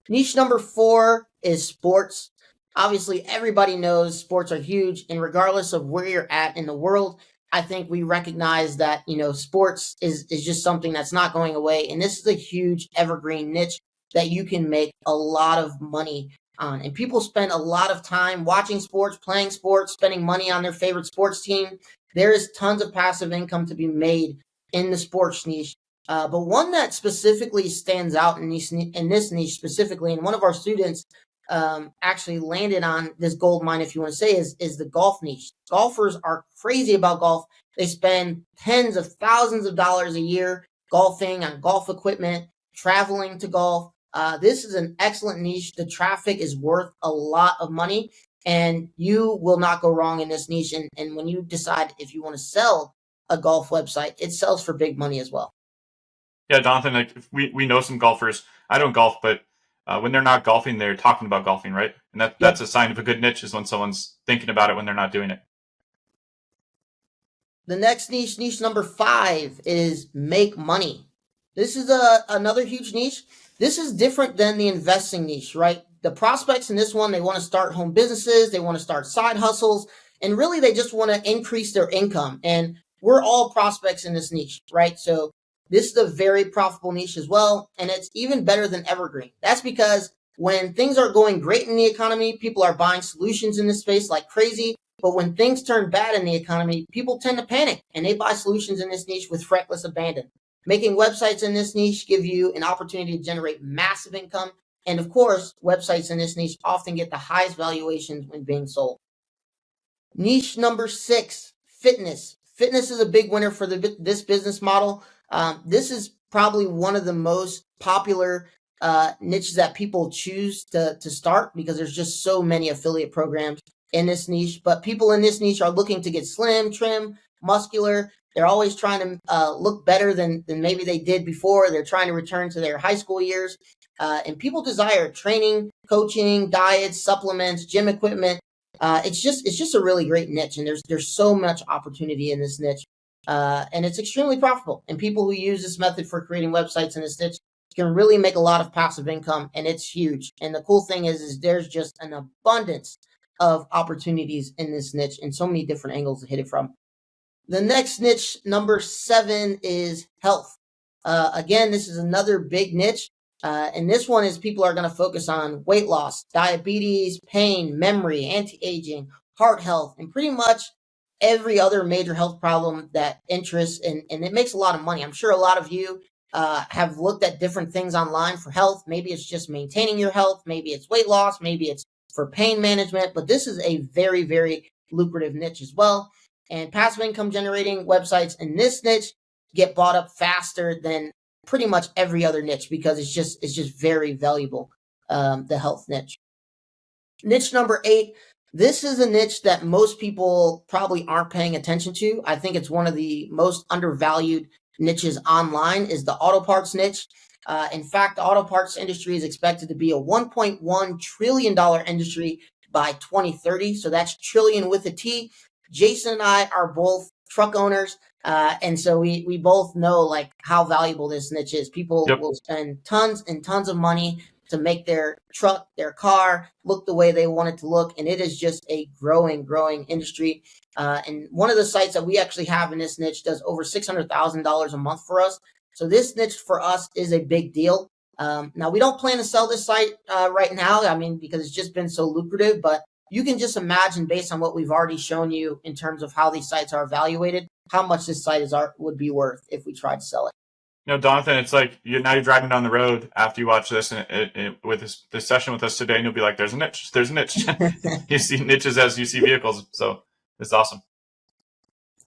Niche number 4 is sports. Obviously, everybody knows sports are huge, and regardless of where you're at in the world, I think we recognize that, sports is just something that's not going away. And this is a huge evergreen niche that you can make a lot of money on. And people spend a lot of time watching sports, playing sports, spending money on their favorite sports team. There is tons of passive income to be made in the sports niche. But one that specifically stands out in this niche specifically, and one of our students actually landed on this gold mine, if you want to say, is the golf niche. Golfers are crazy about golf. They spend tens of thousands of dollars a year golfing on golf equipment, traveling to golf. This is an excellent niche. The traffic is worth a lot of money, and you will not go wrong in this niche. And when you decide if you want to sell a golf website, it sells for big money as well. Yeah, Jonathan, like we know some golfers. I don't golf, but when they're not golfing, they're talking about golfing, right? And that's a sign of a good niche is when someone's thinking about it when they're not doing it. The next niche number 5, is make money. This is another huge niche. This is different than the investing niche, right? The prospects in this one, they want to start home businesses, they want to start side hustles, and really they just want to increase their income. And we're all prospects in this niche, right? So this is a very profitable niche as well, and it's even better than evergreen. That's because when things are going great in the economy, people are buying solutions in this space like crazy. But when things turn bad in the economy, people tend to panic and they buy solutions in this niche with reckless abandon. Making websites in this niche give you an opportunity to generate massive income. And of course, websites in this niche often get the highest valuations when being sold. Niche number 6, fitness. Fitness is a big winner for this business model. This is probably one of the most popular niches that people choose to start because there's just so many affiliate programs in this niche. But people in this niche are looking to get slim, trim, muscular. They're always trying to look better than maybe they did before. They're trying to return to their high school years. And people desire training, coaching, diets, supplements, gym equipment. It's just a really great niche, and there's so much opportunity in this niche. And it's extremely profitable. And people who use this method for creating websites in this niche can really make a lot of passive income, and it's huge. And the cool thing is there's just an abundance of opportunities in this niche and so many different angles to hit it from. The next niche, number 7, is health. Again, this is another big niche. And this one is people are going to focus on weight loss, diabetes, pain, memory, anti-aging, heart health, and pretty much every other major health problem that interests, and it makes a lot of money. I'm sure a lot of you have looked at different things online for health. Maybe it's just maintaining your health. Maybe it's weight loss. Maybe it's for pain management. But this is a very, very lucrative niche as well. And passive income generating websites in this niche get bought up faster than pretty much every other niche because it's just very valuable, the health niche. Niche number 8. This is a niche that most people probably aren't paying attention to. I think it's one of the most undervalued niches online is the auto parts niche. In fact, the auto parts industry is expected to be a $1.1 trillion industry by 2030. So that's trillion with a T. Jason and I are both truck owners. And so we both know like how valuable this niche is. People Yep. will spend tons and tons of money to make their truck, their car look the way they want it to look. And it is just a growing industry. And one of the sites that we actually have in this niche does over $600,000 a month for us. So this niche for us is a big deal. Now, we don't plan to sell this site right now, I mean, because it's just been so lucrative, but you can just imagine based on what we've already shown you in terms of how these sites are evaluated, how much this site would be worth if we tried to sell it. Donathan, it's like now you're driving down the road after you watch this and with this session with us today, and you'll be like, there's a niche. You see niches as you see vehicles. So it's awesome.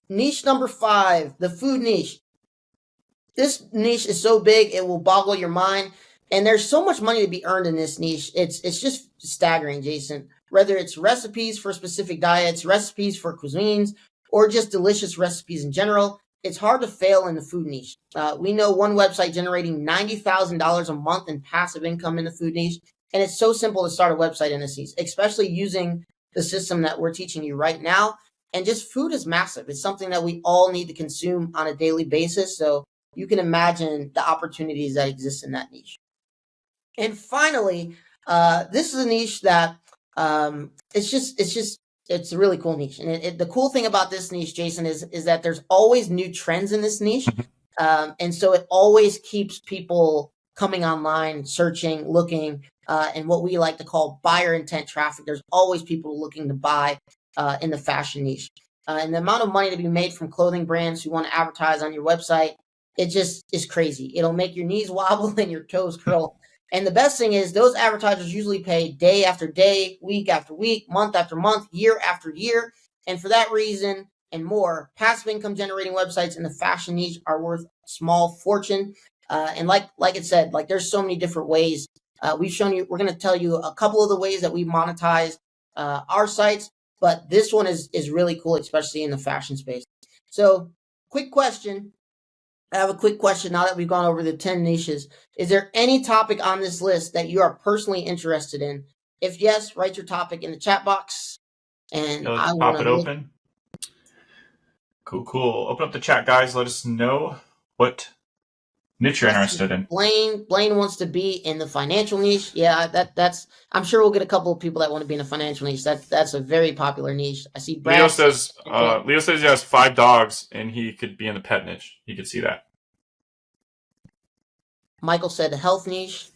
Niche number 5, the food niche. This niche is so big, it will boggle your mind. And there's so much money to be earned in this niche. It's just staggering, Jason. Whether it's recipes for specific diets, recipes for cuisines, or just delicious recipes in general, it's hard to fail in the food niche. We know one website generating $90,000 a month in passive income in the food niche. And it's so simple to start a website in this niche, especially using the system that we're teaching you right now. And just food is massive. It's something that we all need to consume on a daily basis. So you can imagine the opportunities that exist in that niche. And finally, this is a niche that it's a really cool niche. And the cool thing about this niche, Jason, is that there's always new trends in this niche. And so it always keeps people coming online, searching, looking, and what we like to call buyer intent traffic. There's always people looking to buy in the fashion niche. And the amount of money to be made from clothing brands who want to advertise on your website, it just is crazy. It'll make your knees wobble and your toes curl. And the best thing is those advertisers usually pay day after day, week after week, month after month, year after year. And for that reason and more, passive income generating websites in the fashion niche are worth a small fortune. And like it said, like there's so many different ways. We've shown you, we're going to tell you a couple of the ways that we monetize our sites, but this one is really cool, especially in the fashion space. So quick question. I have a quick question now that we've gone over the 10 niches. Is there any topic on this list that you are personally interested in? If yes, write your topic in the chat box. And let's pop it open. Cool. Open up the chat, guys. Let us know what niche you're interested in. Blaine wants to be in the financial niche. Yeah, that's. I'm sure we'll get a couple of people that want to be in a financial niche. That's a very popular niche. I see. Leo says he has 5 dogs and he could be in the pet niche. He could see that. Michael said the health niche.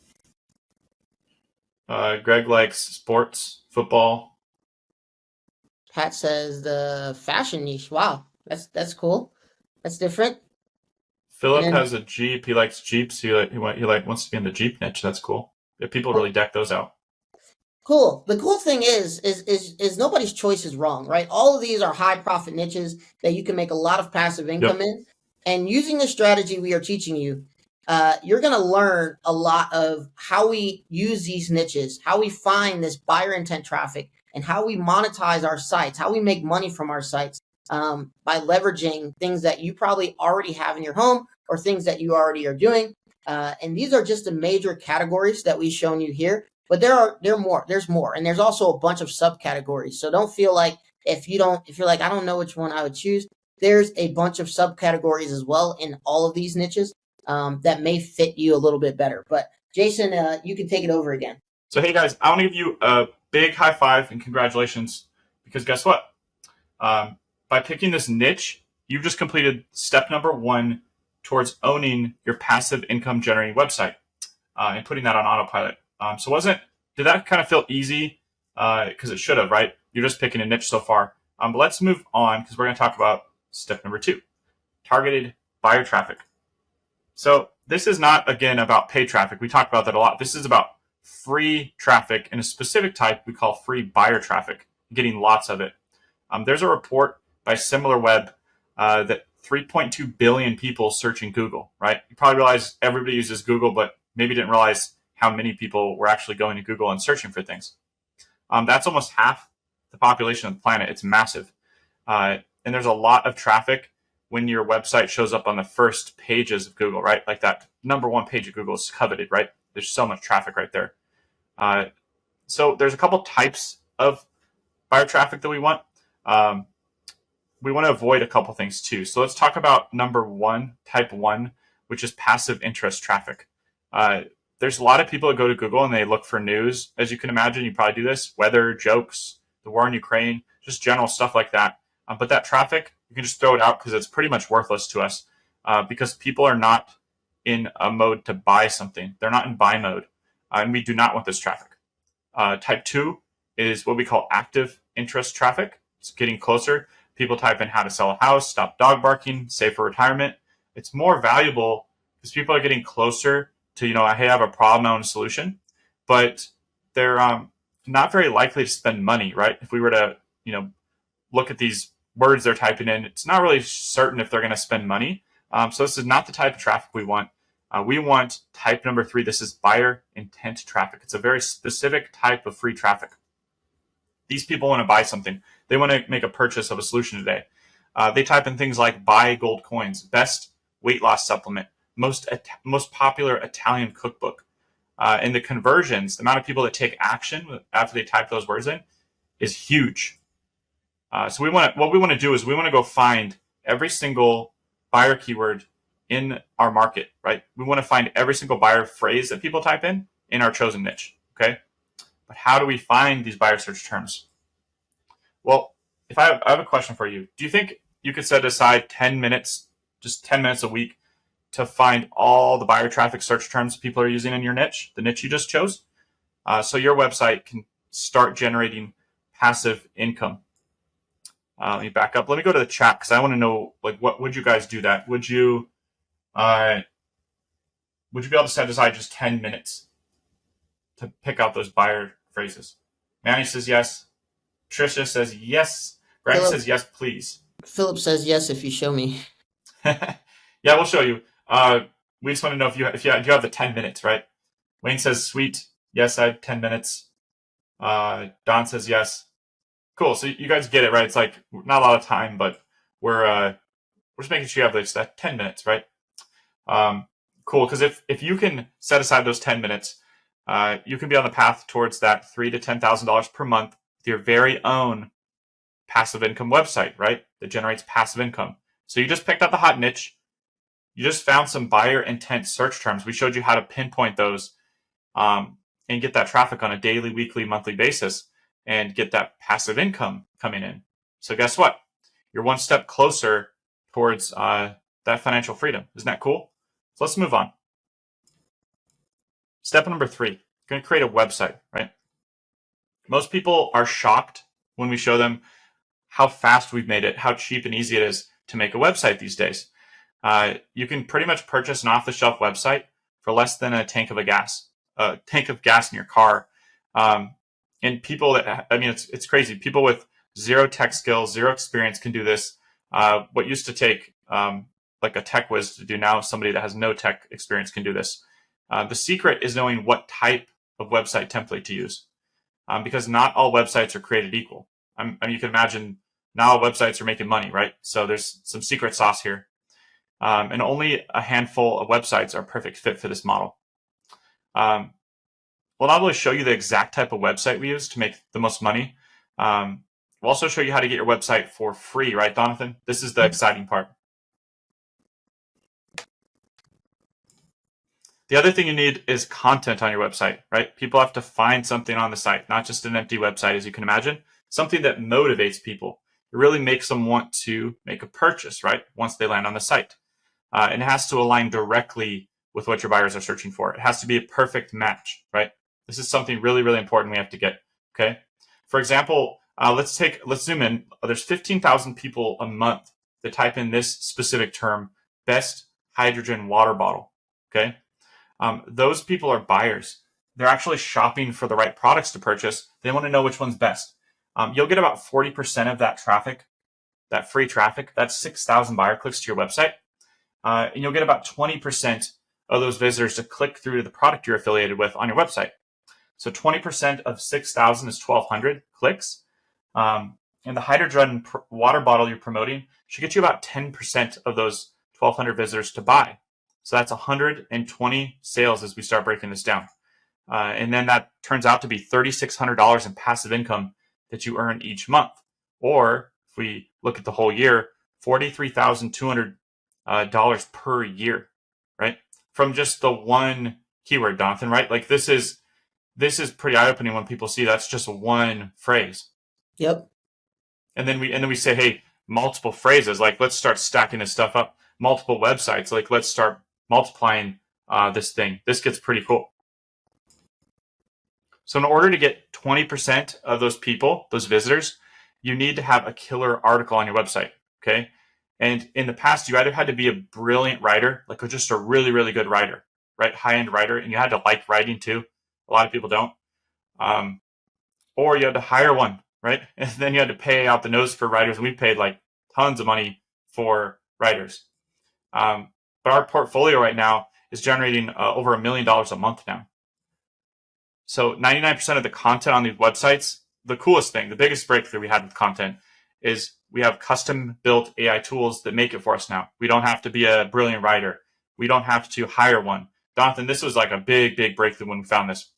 Greg likes sports, football. Pat says the fashion niche. Wow, that's cool. That's different. Philip has a Jeep. He likes Jeeps. He wants to be in the Jeep niche. That's cool. Yeah, people really deck those out. Cool. The cool thing is nobody's choice is wrong, right? All of these are high profit niches that you can make a lot of passive income in. And using the strategy we are teaching you, you're going to learn a lot of how we use these niches, how we find this buyer intent traffic, and how we monetize our sites, how we make money from our sites by leveraging things that you probably already have in your home or things that you already are doing. And these are just the major categories that we've shown you here. But there's more. And there's also a bunch of subcategories. So don't feel like if you're like, I don't know which one I would choose, there's a bunch of subcategories as well in all of these niches that may fit you a little bit better. But Jason, you can take it over again. So, hey guys, I want to give you a big high five and congratulations, because guess what? By picking this niche, you've just completed step number 1 towards owning your passive income generating website and putting that on autopilot. Did that kind of feel easy? Because it should have, right? You're just picking a niche so far. But let's move on, because we're going to talk about step number 2, targeted buyer traffic. So this is not, again, about paid traffic. We talked about that a lot. This is about free traffic in a specific type we call free buyer traffic, getting lots of it. There's a report by SimilarWeb that 3.2 billion people searching Google, right? You probably realize everybody uses Google, but maybe didn't realize how many people were actually going to Google and searching for things. That's almost half the population of the planet. It's massive. And there's a lot of traffic when your website shows up on the first pages of Google, right? Like that number one page of Google is coveted, right? There's so much traffic right there. So there's a couple types of buyer traffic that we want. We want to avoid a couple things too. So let's talk about number one, type one, which is passive interest traffic. There's a lot of people that go to Google and they look for news. As you can imagine, you probably do this: weather, jokes, the war in Ukraine, just general stuff like that. But that traffic, you can just throw it out because it's pretty much worthless to us because people are not in a mode to buy something. They're not in buy mode, and we do not want this traffic. Type two is what we call active interest traffic. It's getting closer. People type in how to sell a house, stop dog barking, save for retirement. It's more valuable because people are getting closer to, hey, I have a problem, I want a solution, but they're not very likely to spend money, right? If we were to, look at these words they're typing in, it's not really certain if they're going to spend money. So this is not the type of traffic we want. We want type number three. This is buyer intent traffic. It's a very specific type of free traffic. These people want to buy something. They want to make a purchase of a solution today. They type in things like buy gold coins, best weight loss supplement, most popular Italian cookbook. And the conversions, the amount of people that take action after they type those words in is huge. So what we want to do is we want to go find every single buyer keyword in our market, right? We want to find every single buyer phrase that people type in our chosen niche, okay? But how do we find these buyer search terms? Well, I have a question for you. Do you think you could set aside 10 minutes, just 10 minutes a week, to find all the buyer traffic search terms people are using in your niche, the niche you just chose? So your website can start generating passive income. Let me back up. Let me go to the chat because I want to know, what would you guys do that? Would you be able to set aside just 10 minutes to pick out those buyer phrases? Manny says yes. Trisha says yes. Brandon says yes, please. Philip says yes if you show me. Yeah, we'll show you. We just want to know if you have the 10 minutes, right? Wayne says sweet. Yes, I have 10 minutes. Don says yes. Cool. So you guys get it, right? It's like not a lot of time, but we're just making sure you have that 10 minutes, right? Cool. Because if you can set aside those 10 minutes, you can be on the path towards that $3,000 to $10,000 per month with your very own passive income website, right? That generates passive income. So you just picked up the hot niche. You just found some buyer intent search terms. We showed you how to pinpoint those and get that traffic on a daily, weekly, monthly basis and get that passive income coming in. So guess what? You're one step closer towards that financial freedom. Isn't that cool? So let's move on. Step number three, you're going to create a website, right? Most people are shocked when we show them how fast we've made it, how cheap and easy it is to make a website these days. You can pretty much purchase an off-the-shelf website for less than a tank of gas in your car. And people it's crazy. People with zero tech skills, zero experience can do this. What used to take like a tech whiz to do, now somebody that has no tech experience can do this. The secret is knowing what type of website template to use, because not all websites are created equal. You can imagine not all websites are making money, right? So there's some secret sauce here. And only a handful of websites are a perfect fit for this model. We'll not only show you the exact type of website we use to make the most money, we'll also show you how to get your website for free, right, Donathan? This is the exciting part. The other thing you need is content on your website, right? People have to find something on the site, not just an empty website, as you can imagine, something that motivates people. It really makes them want to make a purchase, right, once they land on the site. And it has to align directly with what your buyers are searching for. It has to be a perfect match, right? This is something really, really important we have to get, okay? For example, let's zoom in. There's 15,000 people a month that type in this specific term, best hydrogen water bottle, okay? Those people are buyers. They're actually shopping for the right products to purchase. They want to know which one's best. You'll get about 40% of that traffic, that free traffic. That's 6,000 buyer clicks to your website. And you'll get about 20% of those visitors to click through to the product you're affiliated with on your website. So 20% of 6,000 is 1,200 clicks. And the hydrogen water bottle you're promoting should get you about 10% of those 1,200 visitors to buy. So that's 120 sales as we start breaking this down. And then that turns out to be $3,600 in passive income that you earn each month. Or if we look at the whole year, $43,200 per year, right? From just the one keyword, Jonathan, right? Like this is pretty eye-opening when people see that's just one phrase. Yep. And then we say, hey, multiple phrases, like let's start stacking this stuff up, multiple websites, like let's start multiplying this thing. This gets pretty cool. So in order to get 20% of those people, those visitors, you need to have a killer article on your website, okay? And in the past, you either had to be a brilliant writer, like just a really, really good writer, right? High-end writer, and you had to like writing too. A lot of people don't. Or you had to hire one, right? And then you had to pay out the nose for writers. And we paid like tons of money for writers. But our portfolio right now is generating over $1 million a month now. So 99% of the content on these websites, the coolest thing, the biggest breakthrough we had with content is we have custom built AI tools that make it for us now. We don't have to be a brilliant writer. We don't have to hire one. Jonathan, this was like a big, big breakthrough when we found this.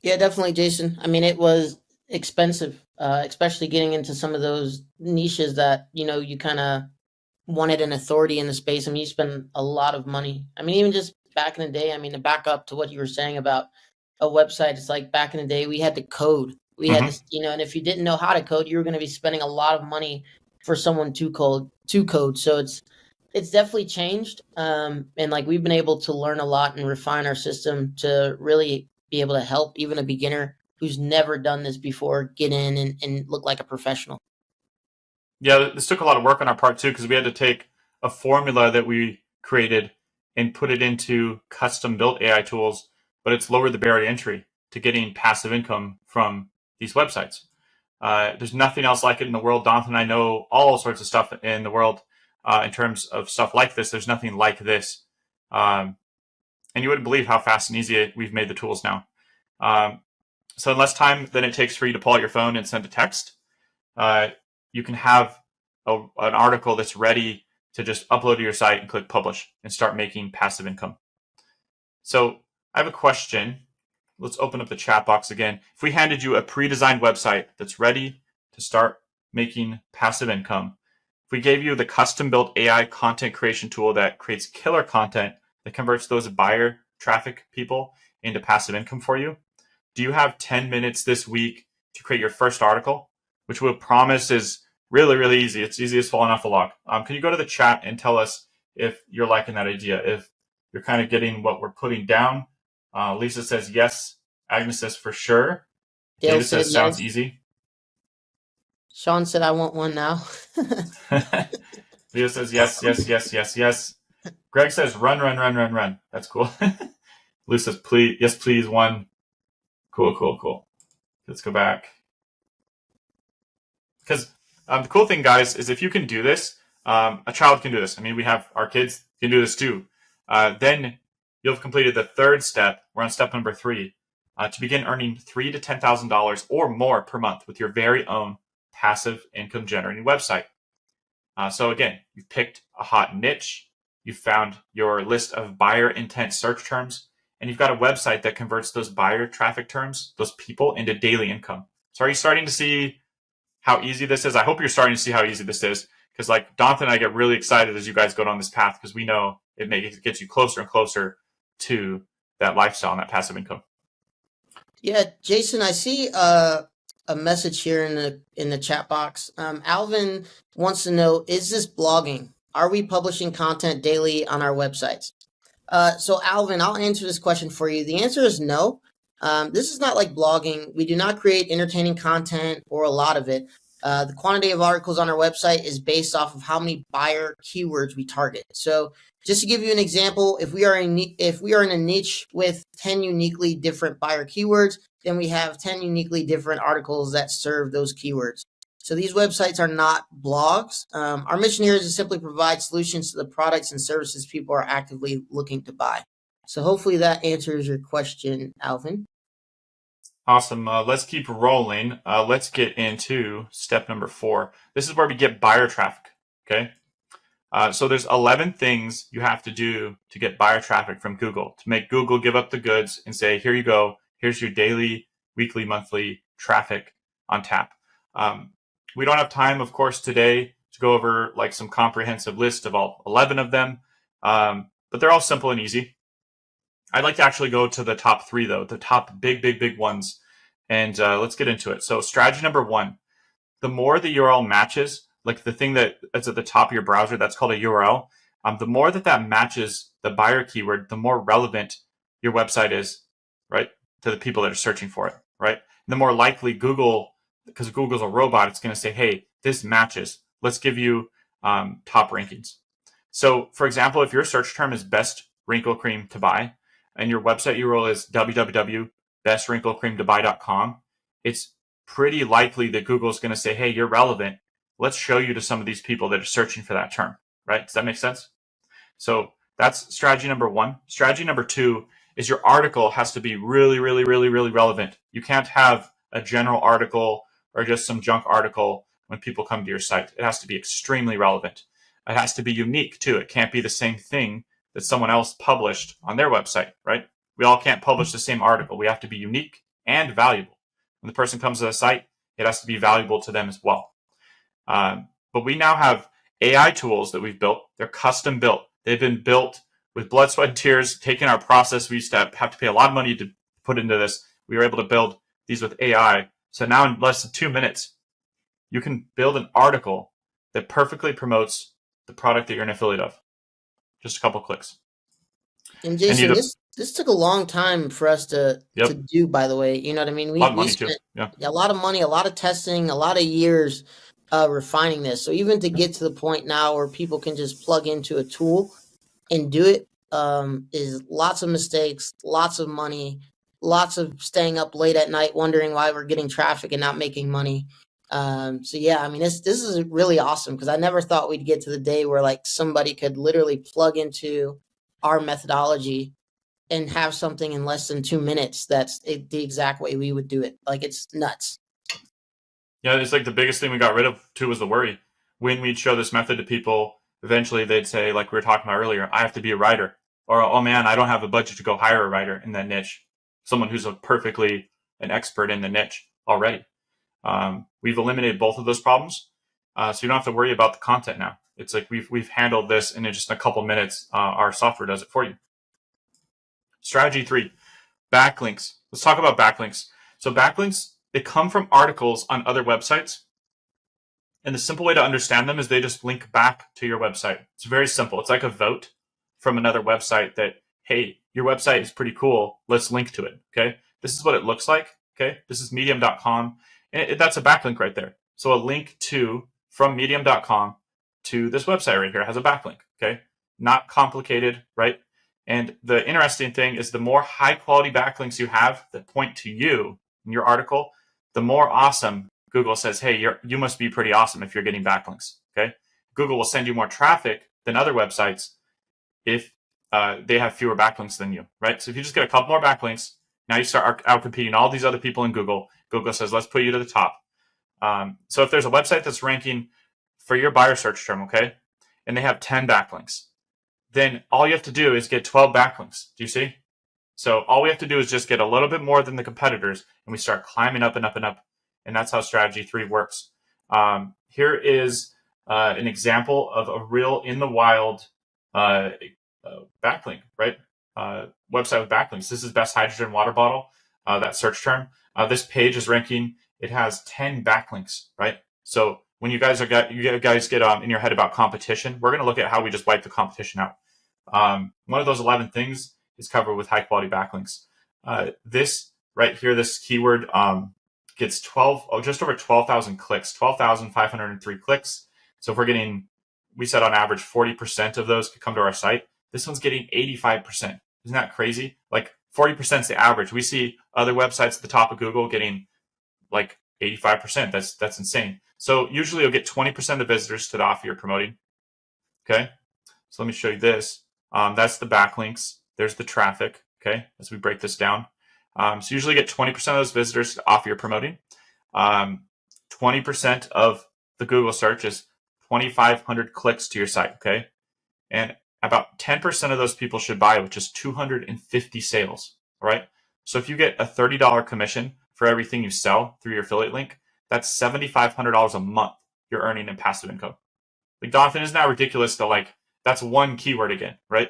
Yeah, definitely, Jason. I mean, it was expensive, especially getting into some of those niches that, you kind of wanted an authority in the space. I mean, you spend a lot of money. I mean, even just back in the day, to back up to what you were saying about a website, it's like back in the day, we had to code. We had to, and if you didn't know how to code, you were going to be spending a lot of money for someone to code. So it's definitely changed. And like we've been able to learn a lot and refine our system to really be able to help even a beginner who's never done this before get in and look like a professional. Yeah, this took a lot of work on our part too, because we had to take a formula that we created and put it into custom built AI tools, but it's lowered the barrier to entry to getting passive income from these websites. There's nothing else like it in the world. Jonathan and I know all sorts of stuff in the world in terms of stuff like this. There's nothing like this. And you wouldn't believe how fast and easy we've made the tools now. So in less time than it takes for you to pull out your phone and send a text, you can have an article that's ready to just upload to your site and click publish and start making passive income. So I have a question. Let's open up the chat box again. If we handed you a pre-designed website that's ready to start making passive income, if we gave you the custom-built AI content creation tool that creates killer content that converts those buyer traffic people into passive income for you, do you have 10 minutes this week to create your first article, which we'll promise is really, really easy. It's easy as falling off the log. Can you go to the chat and tell us if you're liking that idea, if you're kind of getting what we're putting down? Lisa says yes. Agnes says for sure. David says sounds easy. Sean said I want one now. Leo says yes. Greg says run. That's cool. Lou says please, yes please, one. Cool. Let's go back. Because the cool thing, guys, is if you can do this, a child can do this. I mean, we have our kids can do this too. Then you'll have completed the third step. We're on step number 3, to begin earning $3,000 to $10,000 or more per month with your very own passive income generating website. So again, you've picked a hot niche, you've found your list of buyer intent search terms, and you've got a website that converts those buyer traffic terms, those people, into daily income. So are you starting to see how easy this is? I hope you're starting to see how easy this is, because like Jonathan and I get really excited as you guys go down this path, because we know it gets you closer and closer to that lifestyle and that passive income. Yeah, Jason, I see a message here in the chat box. Alvin wants to know, is this blogging? Are we publishing content daily on our websites? So Alvin, I'll answer this question for you. The answer is no. This is not like blogging. We do not create entertaining content or a lot of it. The quantity of articles on our website is based off of how many buyer keywords we target. So just to give you an example, if we are in a niche with 10 uniquely different buyer keywords, then we have 10 uniquely different articles that serve those keywords. So these websites are not blogs. Our mission here is to simply provide solutions to the products and services people are actively looking to buy. So hopefully that answers your question, Alvin. Awesome. Let's keep rolling. Let's get into step number 4. This is where we get buyer traffic. Okay. So there's 11 things you have to do to get buyer traffic from Google, to make Google give up the goods and say, here you go. Here's your daily, weekly, monthly traffic on tap. We don't have time, of course, today to go over like some comprehensive list of all 11 of them, but they're all simple and easy. I'd like to actually go to the top 3, though, the top big ones, and let's get into it. So strategy number 1, the more the URL matches, like the thing that's at the top of your browser, that's called a URL, the more that matches the buyer keyword, the more relevant your website is, right, to the people that are searching for it, right? And the more likely Google, because Google's a robot, it's going to say, hey, this matches. Let's give you top rankings. So, for example, if your search term is best wrinkle cream to buy, and your website URL is www.bestwrinklecreamtobuy.com, it's pretty likely that Google is going to say, hey, you're relevant. Let's show you to some of these people that are searching for that term, right? Does that make sense? So that's strategy number 1. Strategy number 2 is your article has to be really relevant. You can't have a general article or just some junk article when people come to your site. It has to be extremely relevant. It has to be unique too. It can't be the same thing that someone else published on their website, right? We all can't publish the same article. We have to be unique and valuable. When the person comes to the site, it has to be valuable to them as well. But we now have AI tools that we've built. They're custom built. They've been built with blood, sweat, and tears, taking our process. We used to have to pay a lot of money to put into this. We were able to build these with AI. So now in less than 2 minutes, you can build an article that perfectly promotes the product that you're an affiliate of. Just a couple clicks. And Jason, this took a long time for us to do, by the way. You know what I mean? A lot of money too. Yeah. A lot of money, a lot of testing, a lot of years refining this. So even to get to the point now where people can just plug into a tool and do it is lots of mistakes, lots of money, lots of staying up late at night wondering why we're getting traffic and not making money. So yeah, I mean, this is really awesome because I never thought we'd get to the day where like somebody could literally plug into our methodology and have something in less than 2 minutes that's the exact way we would do it. Like, it's nuts. Yeah, it's like the biggest thing we got rid of too was the worry. When we'd show this method to people, eventually they'd say, like we were talking about earlier, I have to be a writer, or oh man, I don't have a budget to go hire a writer in that niche, someone who's perfectly an expert in the niche already. We've eliminated both of those problems, so you don't have to worry about the content now. It's like we've handled this, and in just a couple minutes, our software does it for you. Strategy 3, backlinks. Let's talk about backlinks. So backlinks, they come from articles on other websites, and the simple way to understand them is they just link back to your website. It's very simple. It's like a vote from another website that, hey, your website is pretty cool. Let's link to it. Okay, this is what it looks like. Okay, this is medium.com. And that's a backlink right there. So a link from medium.com to this website right here has a backlink. Okay, not complicated, right? And the interesting thing is the more high quality backlinks you have that point to you in your article, the more awesome Google says, hey, you must be pretty awesome if you're getting backlinks. Okay, Google will send you more traffic than other websites if they have fewer backlinks than you, right? So if you just get a couple more backlinks, now you start out-competing all these other people in Google. Google says, let's put you to the top. So if there's a website that's ranking for your buyer search term, okay, and they have 10 backlinks, then all you have to do is get 12 backlinks. Do you see? So all we have to do is just get a little bit more than the competitors, and we start climbing up and up and up. And that's how strategy 3 works. Here is an example of a real in the wild backlink, right? Website with backlinks. This is best hydrogen water bottle, that search term. This page is ranking. It has 10 backlinks, right? So when you guys get in your head about competition, we're going to look at how we just wipe the competition out. One of those 11 things is covered with high quality backlinks. This right here, this keyword gets just over 12,000 clicks, 12,503 clicks. So if we said on average 40% of those could come to our site. This one's getting 85%. Isn't that crazy? Like 40% is the average. We see other websites at the top of Google getting like 85%. That's insane. So usually you'll get 20% of the visitors to the offer you're promoting. Okay. So let me show you this. That's the backlinks. There's the traffic. Okay. As we break this down, So you usually get 20% of those visitors off you're promoting. 20% of the Google search is 2,500 clicks to your site, okay? And about 10% of those people should buy, which is 250 sales, all right? So if you get a $30 commission for everything you sell through your affiliate link, that's $7,500 a month you're earning in passive income. Like, Jonathan, isn't that ridiculous to, like, that's one keyword again, right?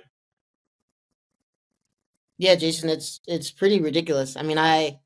Yeah, Jason, it's pretty ridiculous. I mean, I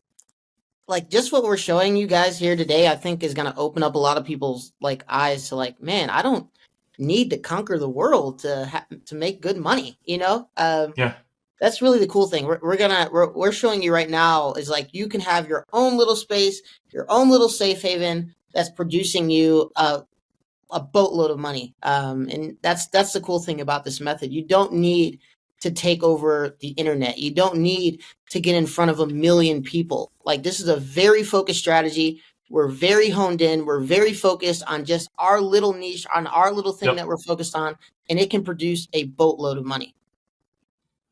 like just what we're showing you guys here today, I think is going to open up a lot of people's like eyes to like, man, I don't need to conquer the world to make good money, you know? Yeah. That's really the cool thing. We're showing you right now is like you can have your own little space, your own little safe haven that's producing you a boatload of money. And that's the cool thing about this method. You don't need to take over the internet. You don't need to get in front of a million people. Like, this is a very focused strategy. We're very honed in. We're very focused on just our little niche, on our little thing that we're focused on, and it can produce a boatload of money.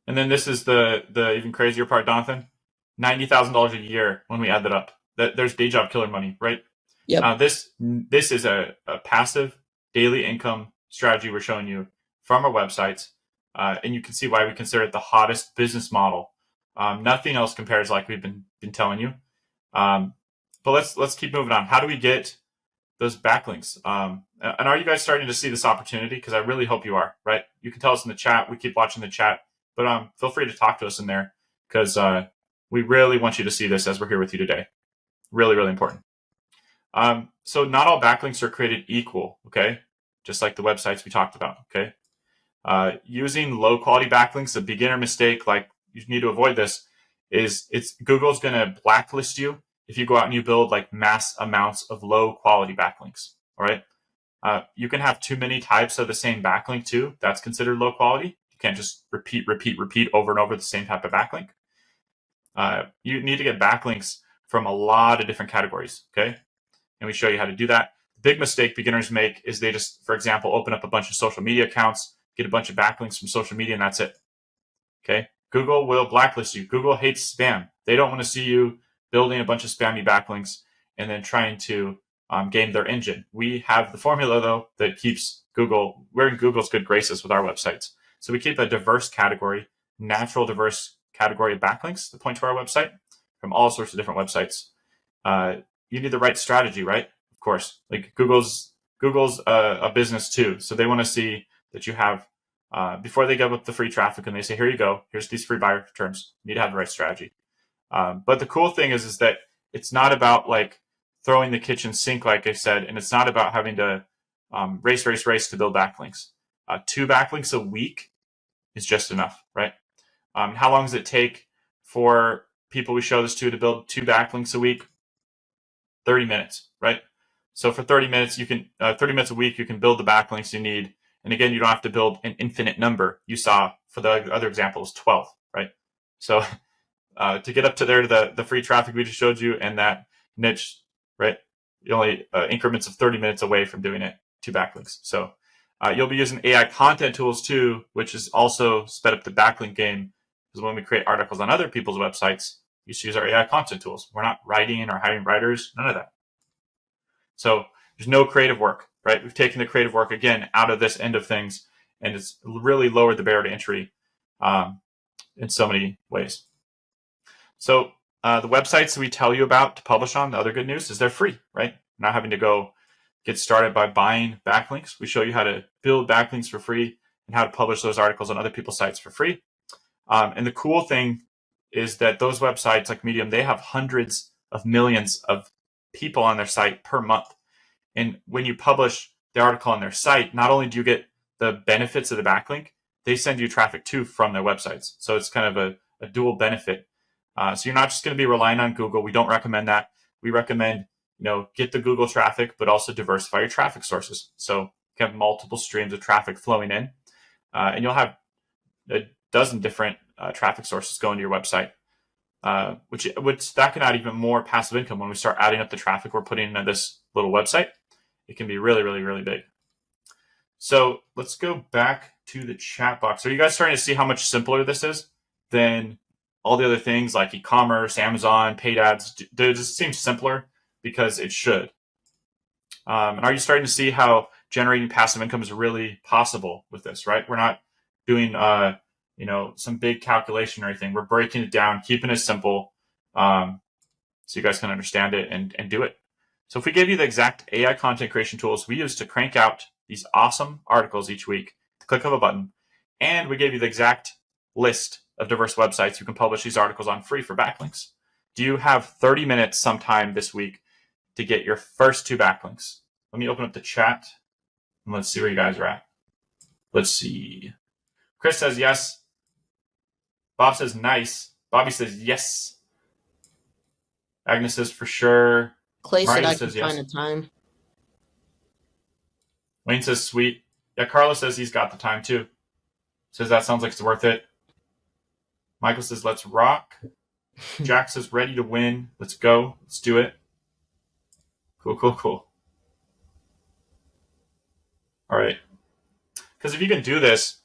And then this is the even crazier part, Jonathan. $90,000 a year when we add that up. There's day job killer money, right? Yep. This is a passive daily income strategy we're showing you from our websites. And you can see why we consider it the hottest business model. Nothing else compares, like we've been telling you. But let's keep moving on. How do we get those backlinks? And are you guys starting to see this opportunity? Because I really hope you are, right? You can tell us in the chat. We keep watching the chat. But feel free to talk to us in there, because we really want you to see this as we're here with you today. Really, really important. So not all backlinks are created equal, okay? Just like the websites we talked about, okay? Using low quality backlinks, a beginner mistake, like you need to avoid this, is Google's going to blacklist you if you go out and you build like mass amounts of low quality backlinks, all right? You can have too many types of the same backlink too. That's considered low quality. You can't just repeat over and over the same type of backlink. You need to get backlinks from a lot of different categories, okay? And we show you how to do that. The big mistake beginners make is they just, for example, open up a bunch of social media accounts, get a bunch of backlinks from social media, and that's it, okay? Google will blacklist you. Google hates spam. They don't want to see you building a bunch of spammy backlinks and then trying to game their engine. We have the formula, though, that keeps Google, we're in Google's good graces with our websites. So we keep a diverse category, natural diverse category of backlinks that point to our website from all sorts of different websites. You need the right strategy, right? Of course, like Google's a business too. So they want to see that you have, before they give up the free traffic and they say, here you go, here's these free buyer terms, you need to have the right strategy. But the cool thing is that it's not about like throwing the kitchen sink, like I said, and it's not about having to race to build backlinks. 2 backlinks a week is just enough, right? How long does it take for people we show this to build 2 backlinks a week? 30 minutes, right? So for 30 minutes, you can 30 minutes a week, you can build the backlinks you need. And again, you don't have to build an infinite number. You saw for the other example was 12, right? So to get up to there to the free traffic we just showed you and that niche, right? You're only increments of 30 minutes away from doing it 2 backlinks. So you'll be using AI content tools too, which is also sped up the backlink game. Because when we create articles on other people's websites, you should use our AI content tools. We're not writing or hiring writers, none of that. So there's no creative work, right? We've taken the creative work again out of this end of things, and it's really lowered the barrier to entry in so many ways. So the websites that we tell you about to publish on, the other good news is they're free, right? Not having to go get started by buying backlinks. We show you how to build backlinks for free and how to publish those articles on other people's sites for free. And the cool thing is that those websites like Medium, they have hundreds of millions of people on their site per month. And when you publish the article on their site, not only do you get the benefits of the backlink, they send you traffic too from their websites. So it's kind of a dual benefit. So you're not just going to be relying on Google. We don't recommend that. We recommend, get the Google traffic, but also diversify your traffic sources. So you have multiple streams of traffic flowing in, and you'll have a dozen different traffic sources going to your website, which that can add even more passive income when we start adding up the traffic we're putting into this little website. It can be really, really, really big. So let's go back to the chat box. Are you guys starting to see how much simpler this is than all the other things like e-commerce, Amazon, paid ads, they just seem simpler because it should. And are you starting to see how generating passive income is really possible with this, right? We're not doing, some big calculation or anything. We're breaking it down, keeping it simple, so you guys can understand it and do it. So if we gave you the exact AI content creation tools we use to crank out these awesome articles each week, the click of a button, and we gave you the exact list of diverse websites you can publish these articles on free for backlinks, do you have 30 minutes sometime this week to get your first 2 backlinks? Let me open up the chat and let's see where you guys are at. Let's see. Chris says yes. Bob says nice. Bobby says yes. Agnes says for sure. Clay said Mario I says can yes. find a time. Wayne says sweet. Yeah, Carlos says he's got the time too. Says that sounds like it's worth it. Michael says let's rock. Jack says ready to win. Let's go. Let's do it. Cool. All right. Because if you can do this,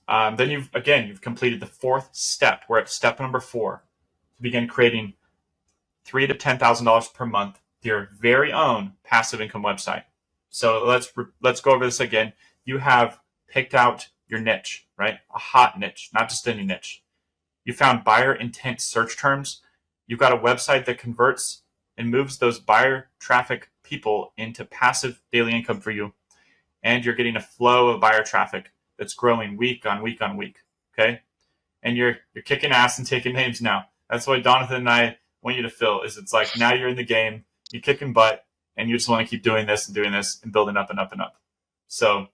then you've completed the 4th step. We're at step number 4 to begin creating $3,000 to $10,000 per month, your very own passive income website. So let's go over this again. You have picked out your niche, right? A hot niche, not just any niche. You found buyer intent search terms. You've got a website that converts and moves those buyer traffic people into passive daily income for you. And you're getting a flow of buyer traffic that's growing week on week on week. Okay. And you're kicking ass and taking names now. That's what Donathan and I want you to feel is it's like now you're in the game, you're kicking butt, and you just want to keep doing this and building up and up and up. So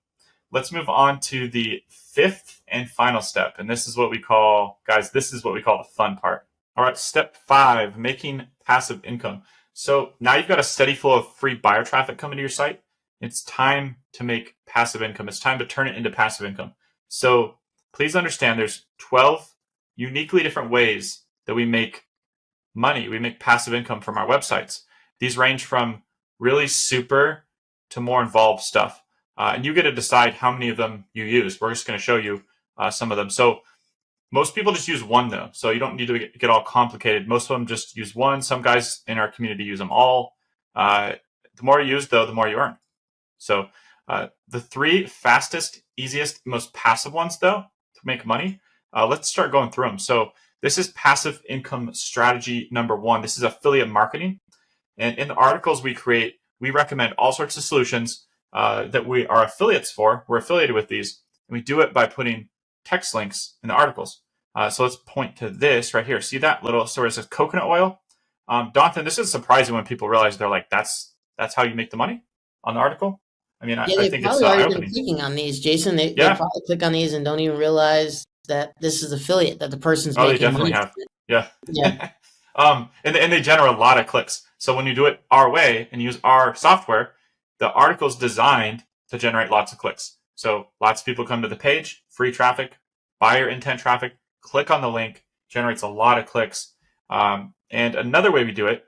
let's move on to the 5th and final step. And this is what we call, guys, the fun part. All right, step 5, making passive income. So now you've got a steady flow of free buyer traffic coming to your site. It's time to make passive income. It's time to turn it into passive income. So please understand there's 12 uniquely different ways that we make money. We make passive income from our websites. These range from really super to more involved stuff. And you get to decide how many of them you use. We're just going to show you some of them. So most people just use one though. So you don't need to get all complicated. Most of them just use one. Some guys in our community use them all. The more you use though, the more you earn. So the 3 fastest, easiest, most passive ones though to make money, let's start going through them. So this is passive income strategy number 1. This is affiliate marketing. And in the articles we create, we recommend all sorts of solutions that we are affiliates for. We're affiliated with these. And we do it by putting text links in the articles. So let's point to this right here. See that little story that says coconut oil? Donathan, this is surprising when people realize they're like, that's how you make the money on the article? I mean, I think it's already been clicking on these, Jason. They probably click on these and don't even realize that this is affiliate, that the person's making they definitely money. have. Yeah. And they generate a lot of clicks. So when you do it our way and use our software, the article's designed to generate lots of clicks. So lots of people come to the page, free traffic, buyer intent traffic, click on the link, generates a lot of clicks. And another way we do it,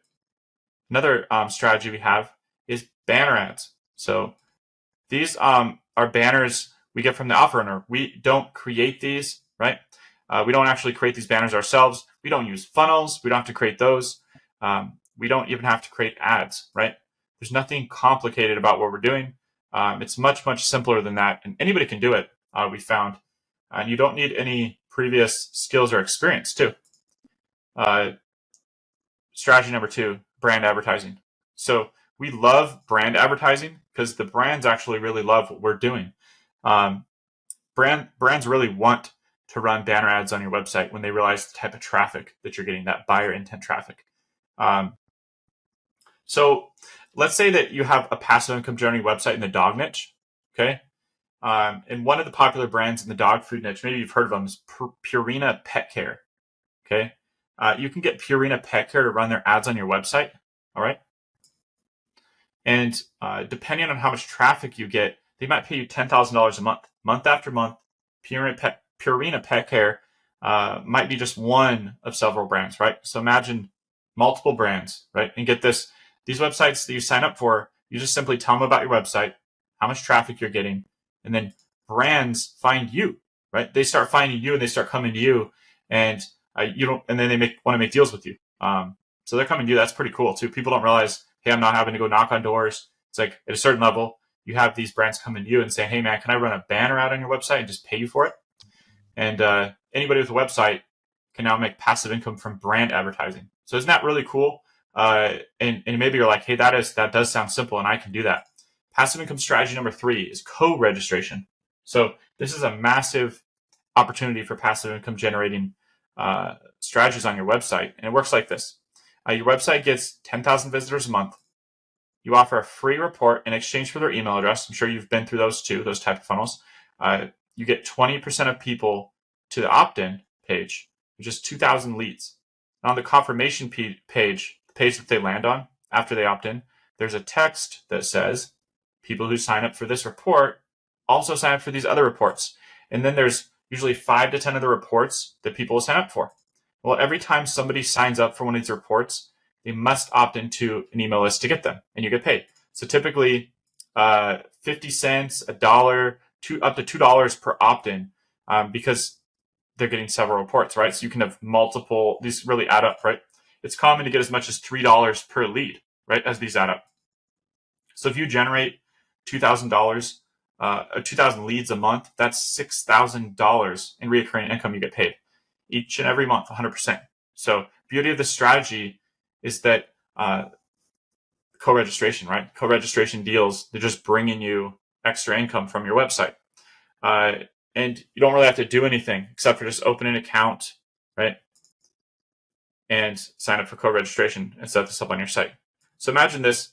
another strategy we have is banner ads. So these are banners we get from the offer owner. We don't create these, right? We don't actually create these banners ourselves. We don't use funnels. We don't have to create those. We don't even have to create ads, right? There's nothing complicated about what we're doing. It's much, much simpler than that. And anybody can do it, we found. And you don't need any previous skills or experience, too. Strategy number 2, brand advertising. So we love brand advertising because the brands actually really love what we're doing. Brands really want to run banner ads on your website when they realize the type of traffic that you're getting, that buyer intent traffic. So let's say that you have a passive income generating website in the dog niche, okay? And one of the popular brands in the dog food niche, maybe you've heard of them, is Purina Pet Care, okay? You can get Purina Pet Care to run their ads on your website, all right? And depending on how much traffic you get, they might pay you $10,000 a month. Month after month, Purina Pet Care might be just one of several brands, right? So imagine multiple brands, right? And get this, these websites that you sign up for, you just simply tell them about your website, how much traffic you're getting, and then brands find you, right? They start finding you and they start coming to you. And you don't, and then they want to make deals with you. So they're coming to you. That's pretty cool too. People don't realize, hey, I'm not having to go knock on doors. It's like at a certain level, you have these brands coming to you and saying, hey man, can I run a banner out on your website and just pay you for it? And anybody with a website can now make passive income from brand advertising. So isn't that really cool? And maybe you're like, hey, that does sound simple and I can do that. Passive income strategy number 3 is co-registration. So this is a massive opportunity for passive income generating strategies on your website. And it works like this. Your website gets 10,000 visitors a month. You offer a free report in exchange for their email address. I'm sure you've been through those too, those type of funnels. You get 20% of people to the opt-in page, which is 2,000 leads. And on the confirmation page, the page that they land on after they opt in, there's a text that says, people who sign up for this report also sign up for these other reports. And then there's usually 5 to 10 other reports that people will sign up for. Well, every time somebody signs up for one of these reports, they must opt into an email list to get them, and you get paid. So typically 50 cents, $1, up to $2 per opt-in, because they're getting several reports, right? So you can have multiple, these really add up, right? It's common to get as much as $3 per lead, right, as these add up. So if you generate $2,000, 2,000 leads a month, that's $6,000 in recurring income you get paid each and every month, 100%. So beauty of this strategy is that co-registration, right? Co-registration deals, they're just bringing you extra income from your website. And you don't really have to do anything except for just open an account, right? And sign up for co-registration and set this up on your site. So imagine this.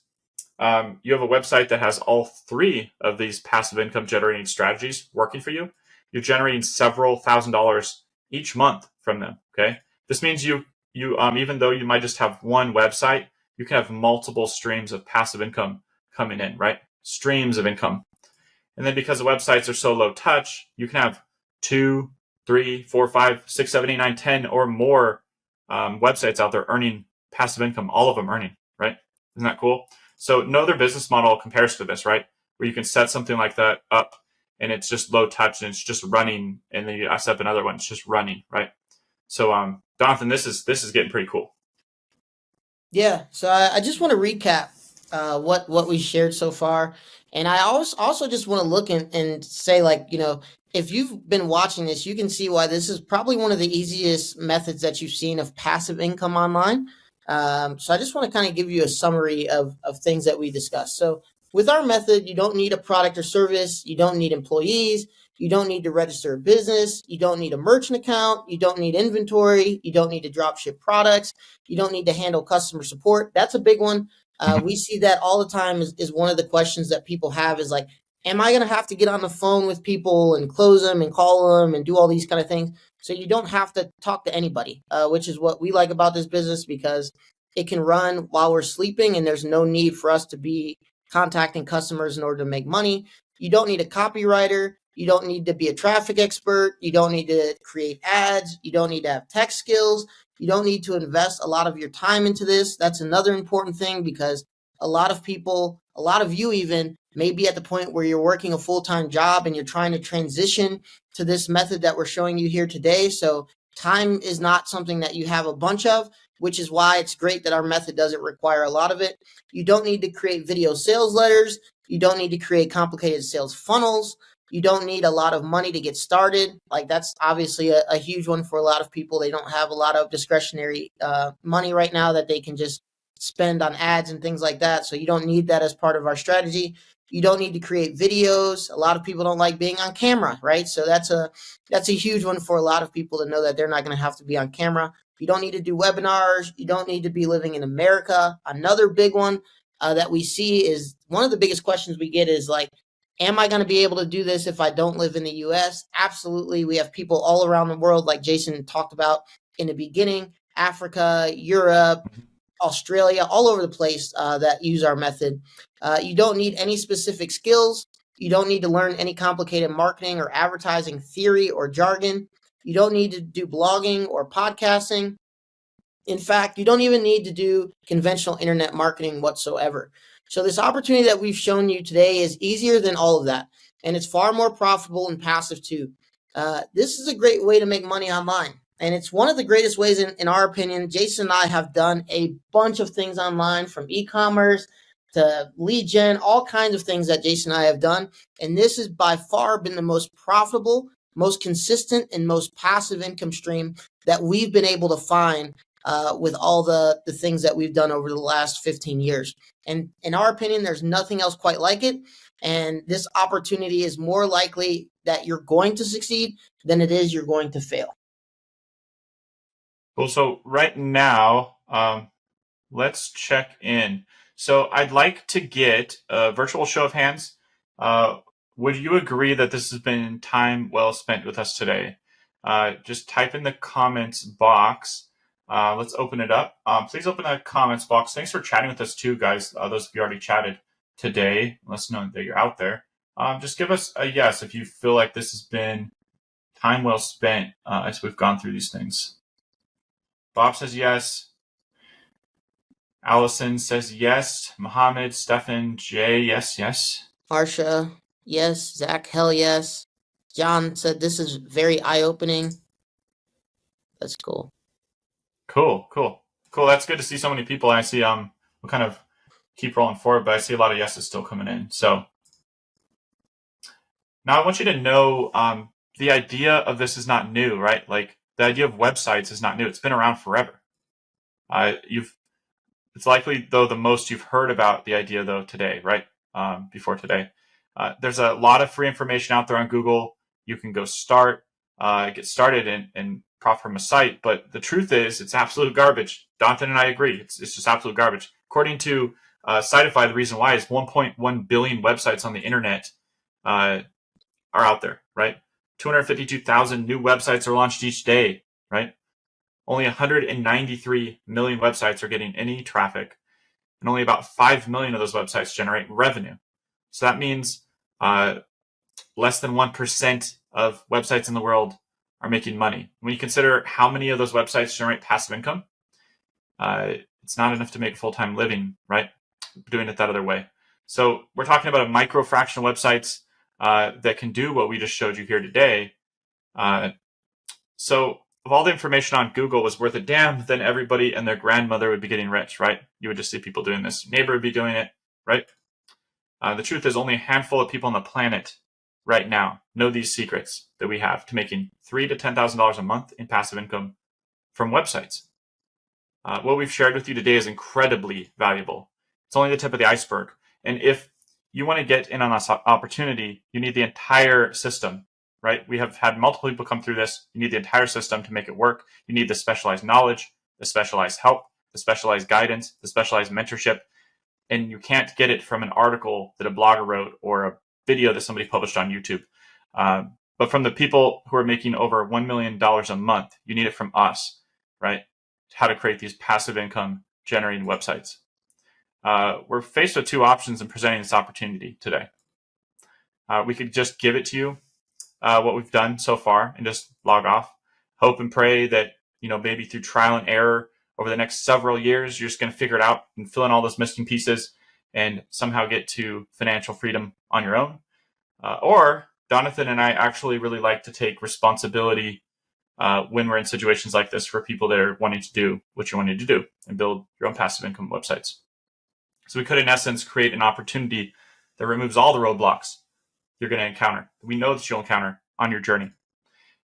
You have a website that has all 3 of these passive income generating strategies working for you. You're generating several $1,000s each month from them. Okay. This means you even though you might just have one website, you can have multiple streams of passive income coming in, right? Streams of income. And then because the websites are so low touch, you can have 2, 3, 4, 5, 6, 7, 8, 9, 10 or more websites out there earning passive income, all of them earning, right? Isn't that cool? So no other business model compares to this, right? Where you can set something like that up and it's just low touch and it's just running, and then you set up another one, it's just running, right? So Jonathan, this is getting pretty cool. Yeah, so I just want to recap what we shared so far, and I also just want to look and say, like, if you've been watching this, you can see why this is probably one of the easiest methods that you've seen of passive income online. So I just want to kind of give you a summary of things that we discussed. So with our method, you don't need a product or service, you don't need employees, you don't need to register a business, you don't need a merchant account, you don't need inventory, you don't need to drop ship products, you don't need to handle customer support. That's a big one. We see that all the time is one of the questions that people have is like, am I going to have to get on the phone with people and close them and call them and do all these kind of things? So you don't have to talk to anybody, which is what we like about this business, because it can run while we're sleeping and there's no need for us to be contacting customers in order to make money. You don't need a copywriter. You don't need to be a traffic expert. You don't need to create ads. You don't need to have tech skills. You don't need to invest a lot of your time into this. That's another important thing, because a lot of people, a lot of you even, may be at the point where you're working a full-time job and you're trying to transition to this method that we're showing you here today. So time is not something that you have a bunch of, which is why it's great that our method doesn't require a lot of it. You don't need to create video sales letters. You don't need to create complicated sales funnels. You don't need a lot of money to get started. Like, that's obviously a huge one for a lot of people. They don't have a lot of discretionary money right now that they can just spend on ads and things like that. So you don't need that as part of our strategy. You don't need to create videos. A lot of people don't like being on camera, right? So that's a huge one for a lot of people to know that they're not going to have to be on camera. You don't need to do webinars. You don't need to be living in America. Another big one that we see is, one of the biggest questions we get is like, am I going to be able to do this if I don't live in the US? Absolutely. We have people all around the world, like Jason talked about in the beginning, Africa, Europe, Australia, all over the place that use our method. You don't need any specific skills. You don't need to learn any complicated marketing or advertising theory or jargon. You don't need to do blogging or podcasting. In fact, you don't even need to do conventional internet marketing whatsoever. So this opportunity that we've shown you today is easier than all of that, and it's far more profitable and passive too. This is a great way to make money online. And it's one of the greatest ways, in our opinion. Jason and I have done a bunch of things online, from e-commerce to lead gen, all kinds of things that Jason and I have done. And this has by far been the most profitable, most consistent, and most passive income stream that we've been able to find with all the things that we've done over the last 15 years. And in our opinion, there's nothing else quite like it. And this opportunity is more likely that you're going to succeed than it is you're going to fail. Well, so right now, let's check in. So I'd like to get a virtual show of hands. Would you agree that this has been time well spent with us today? Just type in the comments box. Let's open it up. Please open that comments box. Thanks for chatting with us too, guys. Those of you already chatted today. Let us know that you're out there. Just give us a yes if you feel like this has been time well spent as we've gone through these things. Bob says yes. Allison says yes. Mohammed, Stefan, Jay, yes. Harsha, yes. Zach, hell yes. John said this is very eye-opening. That's cool. Cool. That's good to see so many people. I see we'll kind of keep rolling forward, but I see a lot of yeses still coming in. So now I want you to know the idea of this is not new, right? Like the idea of websites is not new. It's been around forever. It's likely though the most you've heard about the idea though today, right? Before today. There's a lot of free information out there on Google. You can go get started and profit from a site, but the truth is it's absolute garbage. Donathan and I agree. It's just absolute garbage. According to Sightify, the reason why is 1.1 billion websites on the internet are out there, right? 252,000 new websites are launched each day, right? Only 193 million websites are getting any traffic, and only about 5 million of those websites generate revenue. So that means less than 1% of websites in the world are making money. When you consider how many of those websites generate passive income, it's not enough to make a full-time living, right? Doing it that other way. So we're talking about a micro fraction of websites that can do what we just showed you here today. So if all the information on Google was worth a damn, then everybody and their grandmother would be getting rich, right? You would just see people doing this. Neighbor would be doing it, right? The truth is only a handful of people on the planet right now know these secrets that we have to making $3,000 to $10,000 a month in passive income from websites. What we've shared with you today is incredibly valuable. It's only the tip of the iceberg. And if you want to get in on this opportunity, you need the entire system, right? We have had multiple people come through this. You need the entire system to make it work. You need the specialized knowledge, the specialized help, the specialized guidance, the specialized mentorship. And you can't get it from an article that a blogger wrote or a video that somebody published on YouTube. But from the people who are making over $1 million a month, you need it from us, right? How to create these passive income generating websites. We're faced with two options in presenting this opportunity today. We could just give it to you, what we've done so far, and just log off. Hope and pray that, maybe through trial and error over the next several years, you're just going to figure it out and fill in all those missing pieces and somehow get to financial freedom on your own. Or Donathan and I actually really like to take responsibility when we're in situations like this for people that are wanting to do what you're wanting to do and build your own passive income websites. So we could, in essence, create an opportunity that removes all the roadblocks you're going to encounter. We know that you'll encounter on your journey.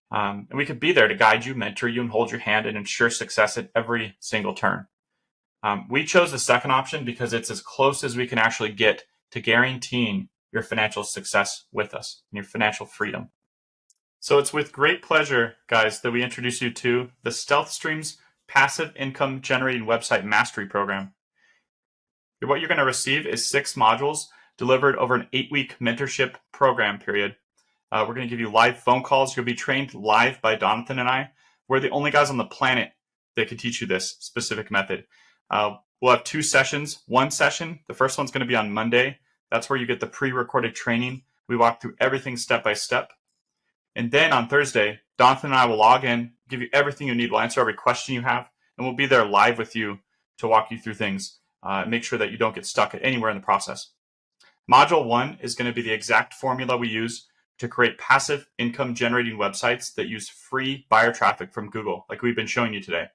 And we could be there to guide you, mentor you, and hold your hand and ensure success at every single turn. We chose the second option because it's as close as we can actually get to guaranteeing your financial success with us and your financial freedom. So it's with great pleasure, guys, that we introduce you to the StealthStream's Passive Income Generating Website Mastery Program. What you're going to receive is 6 modules delivered over an 8-week mentorship program period. We're going to give you live phone calls. You'll be trained live by Donathan and I. We're the only guys on the planet that can teach you this specific method. We'll have 2 sessions. One session, the first one's going to be on Monday. That's where you get the pre-recorded training. We walk through everything step by step. And then on Thursday, Donathan and I will log in, give you everything you need. We'll answer every question you have, and we'll be there live with you to walk you through things. Make sure that you don't get stuck anywhere in the process. Module 1 is going to be the exact formula we use to create passive income generating websites that use free buyer traffic from Google, like we've been showing you today.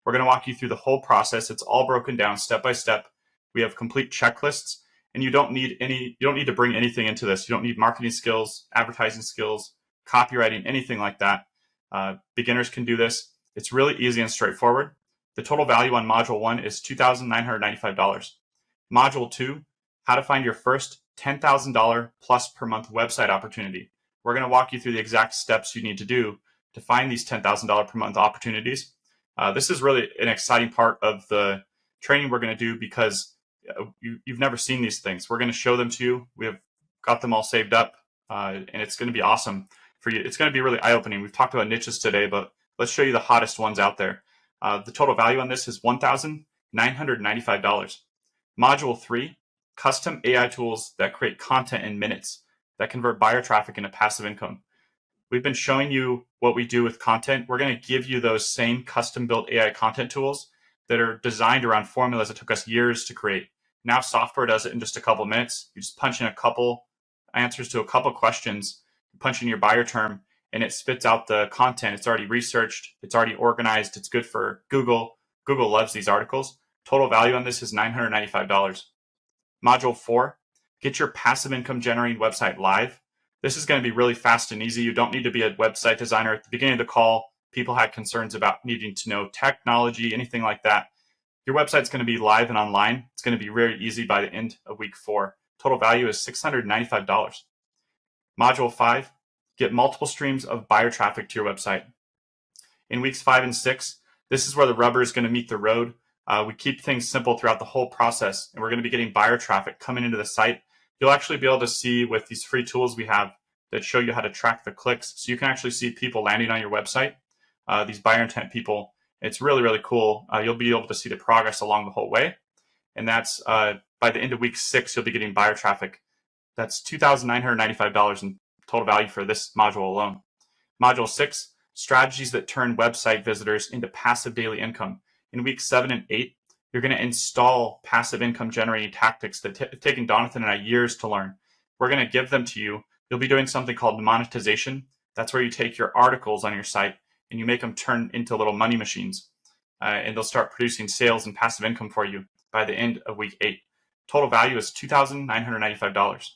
We're going to walk you through the whole process. It's all broken down step by step. We have complete checklists, and you don't need to bring anything into this. You don't need marketing skills, advertising skills, copywriting, anything like that. Beginners can do this. It's really easy and straightforward. The total value on Module 1 is $2,995. Module 2, how to find your first $10,000 plus per month website opportunity. We're going to walk you through the exact steps you need to do to find these $10,000 per month opportunities. This is really an exciting part of the training we're going to do because you've never seen these things. We're going to show them to you. We have got them all saved up, and it's going to be awesome for you. It's going to be really eye-opening. We've talked about niches today, but let's show you the hottest ones out there. The total value on this is $1,995. Module 3, custom AI tools that create content in minutes that convert buyer traffic into passive income. We've been showing you what we do with content. We're going to give you those same custom-built AI content tools that are designed around formulas that took us years to create. Now software does it in just a couple minutes. You just punch in a couple answers to a couple questions, punch in your buyer term, and it spits out the content. It's already researched. It's already organized. It's good for Google. Google loves these articles. Total value on this is $995. Module 4, get your passive income generating website live. This is going to be really fast and easy. You don't need to be a website designer. At the beginning of the call, people had concerns about needing to know technology, anything like that. Your website's going to be live and online. It's going to be very easy by the end of week 4. Total value is $695. Module 5, get multiple streams of buyer traffic to your website. In weeks 5 and 6, this is where the rubber is going to meet the road. We keep things simple throughout the whole process, and we're going to be getting buyer traffic coming into the site. You'll actually be able to see with these free tools we have that show you how to track the clicks. So you can actually see people landing on your website, these buyer intent people. It's really, really cool. You'll be able to see the progress along the whole way. And that's by the end of week 6, you'll be getting buyer traffic. That's $2,995 in total value for this module alone. Module 6, strategies that turn website visitors into passive daily income. In weeks 7 and 8, you're going to install passive income generating tactics that have taken Donathan and I years to learn. We're going to give them to you. You'll be doing something called monetization. That's where you take your articles on your site and you make them turn into little money machines. And they'll start producing sales and passive income for you by the end of week 8. Total value is $2,995.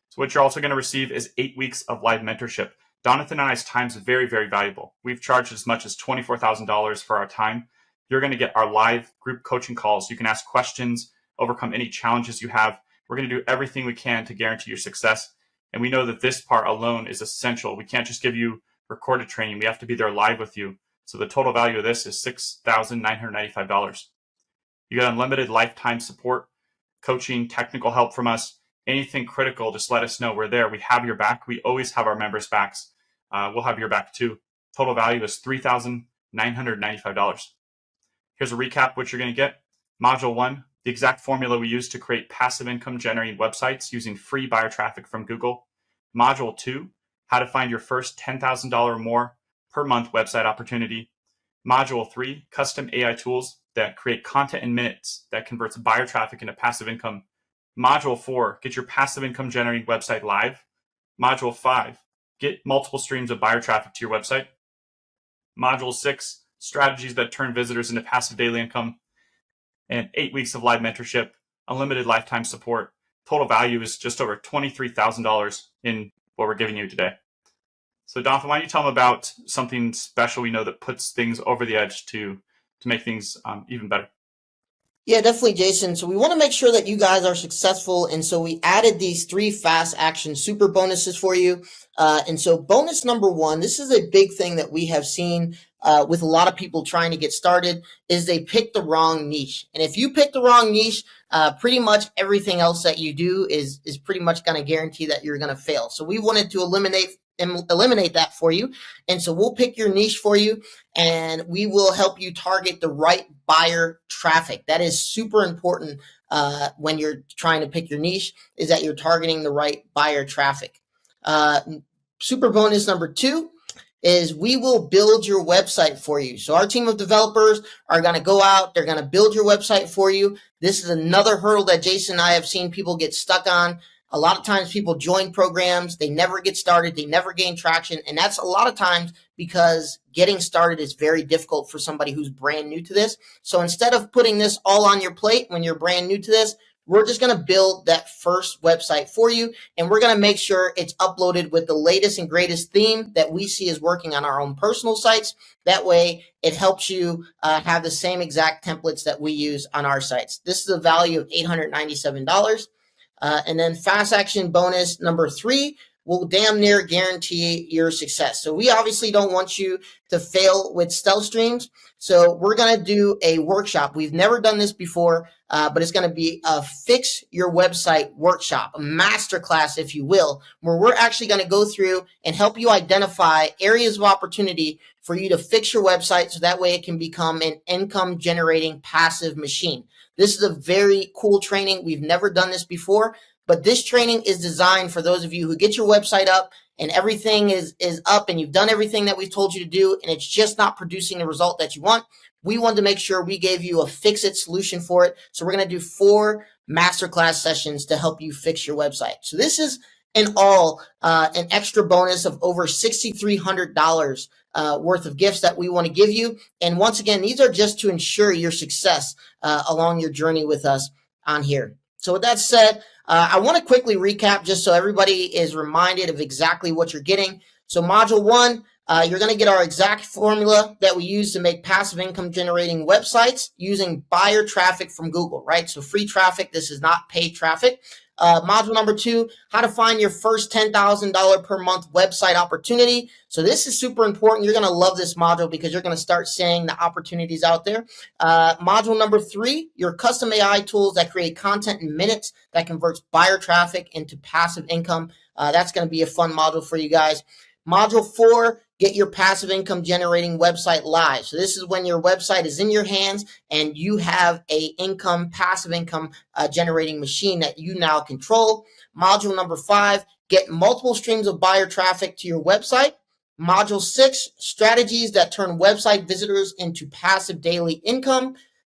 So what you're also going to receive is 8 weeks of live mentorship. Donathan and I's time is very, very valuable. We've charged as much as $24,000 for our time. You're going to get our live group coaching calls. You can ask questions, overcome any challenges you have. We're going to do everything we can to guarantee your success. And we know that this part alone is essential. We can't just give you recorded training. We have to be there live with you. So the total value of this is $6,995. You get unlimited lifetime support, coaching, technical help from us. Anything critical, just let us know. We're there. We have your back. We always have our members' backs. We'll have your back too. Total value is $3,995. Here's a recap of what you're going to get. Module 1, the exact formula we use to create passive income generating websites using free buyer traffic from Google. Module 2, how to find your first $10,000 or more per month website opportunity. Module 3, custom AI tools that create content in minutes that converts buyer traffic into passive income. Module 4, get your passive income generating website live. Module 5, get multiple streams of buyer traffic to your website. Module 6, strategies that turn visitors into passive daily income. And 8 weeks of live mentorship, unlimited lifetime support. Total value is just over $23,000 in what we're giving you today. So Donathan, why don't you tell them about something special we know that puts things over the edge to make things even better? Yeah, definitely, Jason. So we want to make sure that you guys are successful. And so we added these 3 fast action super bonuses for you. And so bonus number 1, this is a big thing that we have seen with a lot of people trying to get started, is they pick the wrong niche. And if you pick the wrong niche, pretty much everything else that you do is pretty much going to guarantee that you're going to fail. So we wanted to eliminate that for you. And so we'll pick your niche for you and we will help you target the right buyer traffic. That is super important when you're trying to pick your niche, is that you're targeting the right buyer traffic. Super bonus number 2 is we will build your website for you. So our team of developers are going to go out, they're going to build your website for you. This is another hurdle that Jason and I have seen people get stuck on. A lot of times people join programs, they never get started, they never gain traction. And that's a lot of times because getting started is very difficult for somebody who's brand new to this. So instead of putting this all on your plate when you're brand new to this, we're just going to build that first website for you, and we're going to make sure it's uploaded with the latest and greatest theme that we see is working on our own personal sites. That way, it helps you have the same exact templates that we use on our sites. This is a value of $897. And then fast action bonus number 3 will damn near guarantee your success. So we obviously don't want you to fail with stealth streams. So we're going to do a workshop. We've never done this before, but it's going to be a fix your website workshop, a masterclass, if you will, where we're actually going to go through and help you identify areas of opportunity for you to fix your website so that way it can become an income generating passive machine. This is a very cool training. We've never done this before, but this training is designed for those of you who get your website up and everything is up and you've done everything that we've told you to do and it's just not producing the result that you want. We wanted to make sure we gave you a fix-it solution for it. So we're going to do 4 masterclass sessions to help you fix your website. So this is in all an extra bonus of over $6,300 worth of gifts that we want to give you. And once again, these are just to ensure your success along your journey with us on here. So with that said, I want to quickly recap just so everybody is reminded of exactly what you're getting. So module 1, you're going to get our exact formula that we use to make passive income generating websites using buyer traffic from Google, right? So free traffic. This is not paid traffic. Module number 2, how to find your first $10,000 per month website opportunity. So this is super important. You're going to love this module because you're going to start seeing the opportunities out there. Module number 3, your custom AI tools that create content in minutes that converts buyer traffic into passive income. That's going to be a fun module for you guys. Module 4, get your passive income generating website live. So this is when your website is in your hands and you have a passive income generating machine that you now control. Module number 5, get multiple streams of buyer traffic to your website. Module 6, strategies that turn website visitors into passive daily income.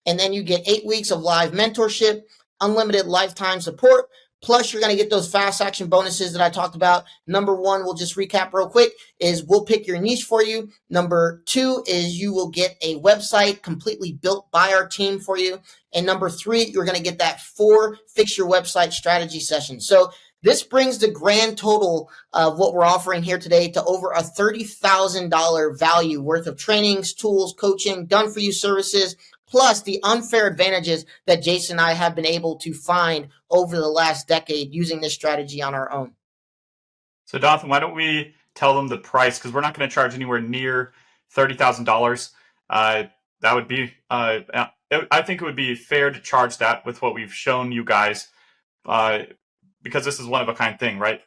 And then you get 8 weeks of live mentorship, unlimited lifetime support. Plus, you're going to get those fast action bonuses that I talked about. Number 1, we'll just recap real quick, is we'll pick your niche for you. Number 2 is you will get a website completely built by our team for you. And number 3, you're going to get that 4 fix your website strategy session. So this brings the grand total of what we're offering here today to over a $30,000 value worth of trainings, tools, coaching, done for you services, plus the unfair advantages that Jason and I have been able to find over the last decade using this strategy on our own. So Donathan, why don't we tell them the price? Because we're not going to charge anywhere near $30,000. That would be, I think it would be fair to charge that with what we've shown you guys, because this is one of a kind thing, right?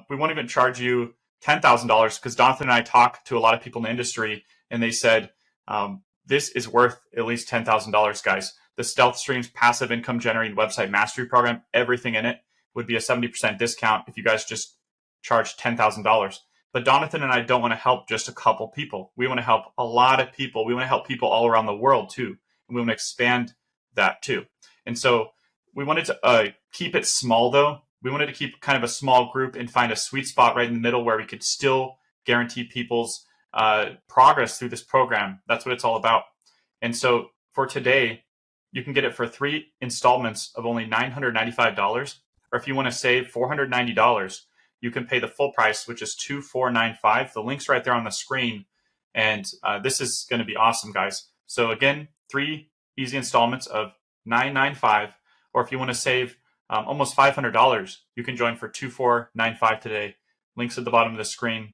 We won't even charge you $10,000 because Donathan and I talked to a lot of people in the industry and they said, this is worth at least $10,000, guys. The Stealth Streams passive income generating website mastery program, everything in it would be a 70% discount if you guys just charge $10,000. But Donathan and I don't want to help just a couple people. We want to help a lot of people. We want to help people all around the world too. And we want to expand that too. And so we wanted to keep it small though. We wanted to keep kind of a small group and find a sweet spot right in the middle where we could still guarantee people's progress through this program. That's what it's all about. And so for today, you can get it for 3 installments of only $995. Or if you want to save $490, you can pay the full price, which is $2,495. The link's right there on the screen. And this is going to be awesome, guys. So again, 3 easy installments of $995. Or if you want to save almost $500, you can join for $2,495 today. Links at the bottom of the screen.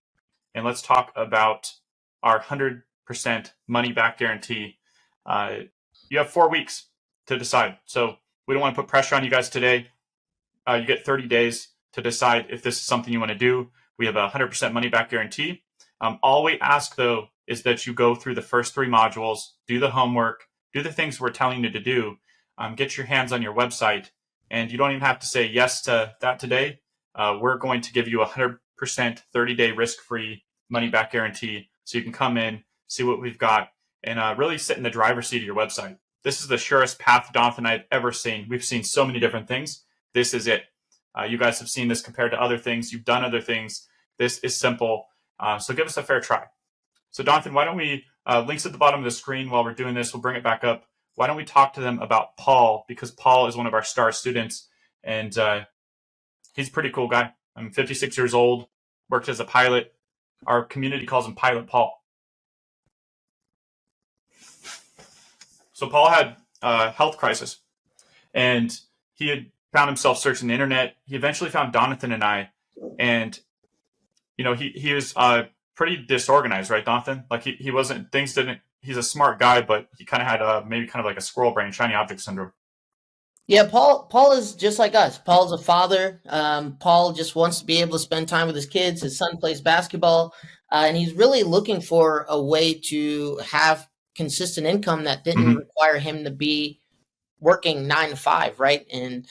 And let's talk about our 100% money back guarantee. You have 4 weeks to decide. So we don't want to put pressure on you guys today. You get 30 days to decide if this is something you want to do. We have a 100% money back guarantee. All we ask though is that you go through the first 3 modules, do the homework, do the things we're telling you to do, get your hands on your website, and you don't even have to say yes to that today. We're going to give you a 100% 30-day risk-free money-back guarantee so you can come in, see what we've got, and really sit in the driver's seat of your website. This is the surest path Donathan and I have ever seen. We've seen so many different things. This is it. You guys have seen this compared to other things. You've done other things. This is simple. So give us a fair try. So Jonathan, why don't we, links at the bottom of the screen while we're doing this, we'll bring it back up. Why don't we talk to them about Paul, because Paul is one of our star students, and he's a pretty cool guy. I'm 56 years old, worked as a pilot. Our community calls him Pilot Paul. So Paul had a health crisis, and he had found himself searching the internet. He eventually found Donathan and I, and he was pretty disorganized, right, Donathan? Like he wasn't, things didn't, he's a smart guy, but he kind of had maybe kind of like a squirrel brain, shiny object syndrome. Yeah, Paul is just like us. Paul's a father. Paul just wants to be able to spend time with his kids. His son plays basketball, and he's really looking for a way to have consistent income that didn't require him to be working 9 to 5, right? And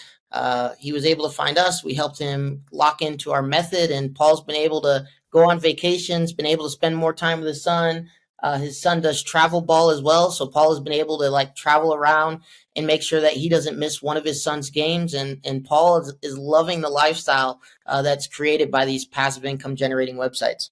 he was able to find us. We helped him lock into our method, and Paul's been able to go on vacations, been able to spend more time with his son. His son does travel ball as well, so Paul has been able to travel around and make sure that he doesn't miss one of his son's games. And Paul is loving the lifestyle that's created by these passive income generating websites.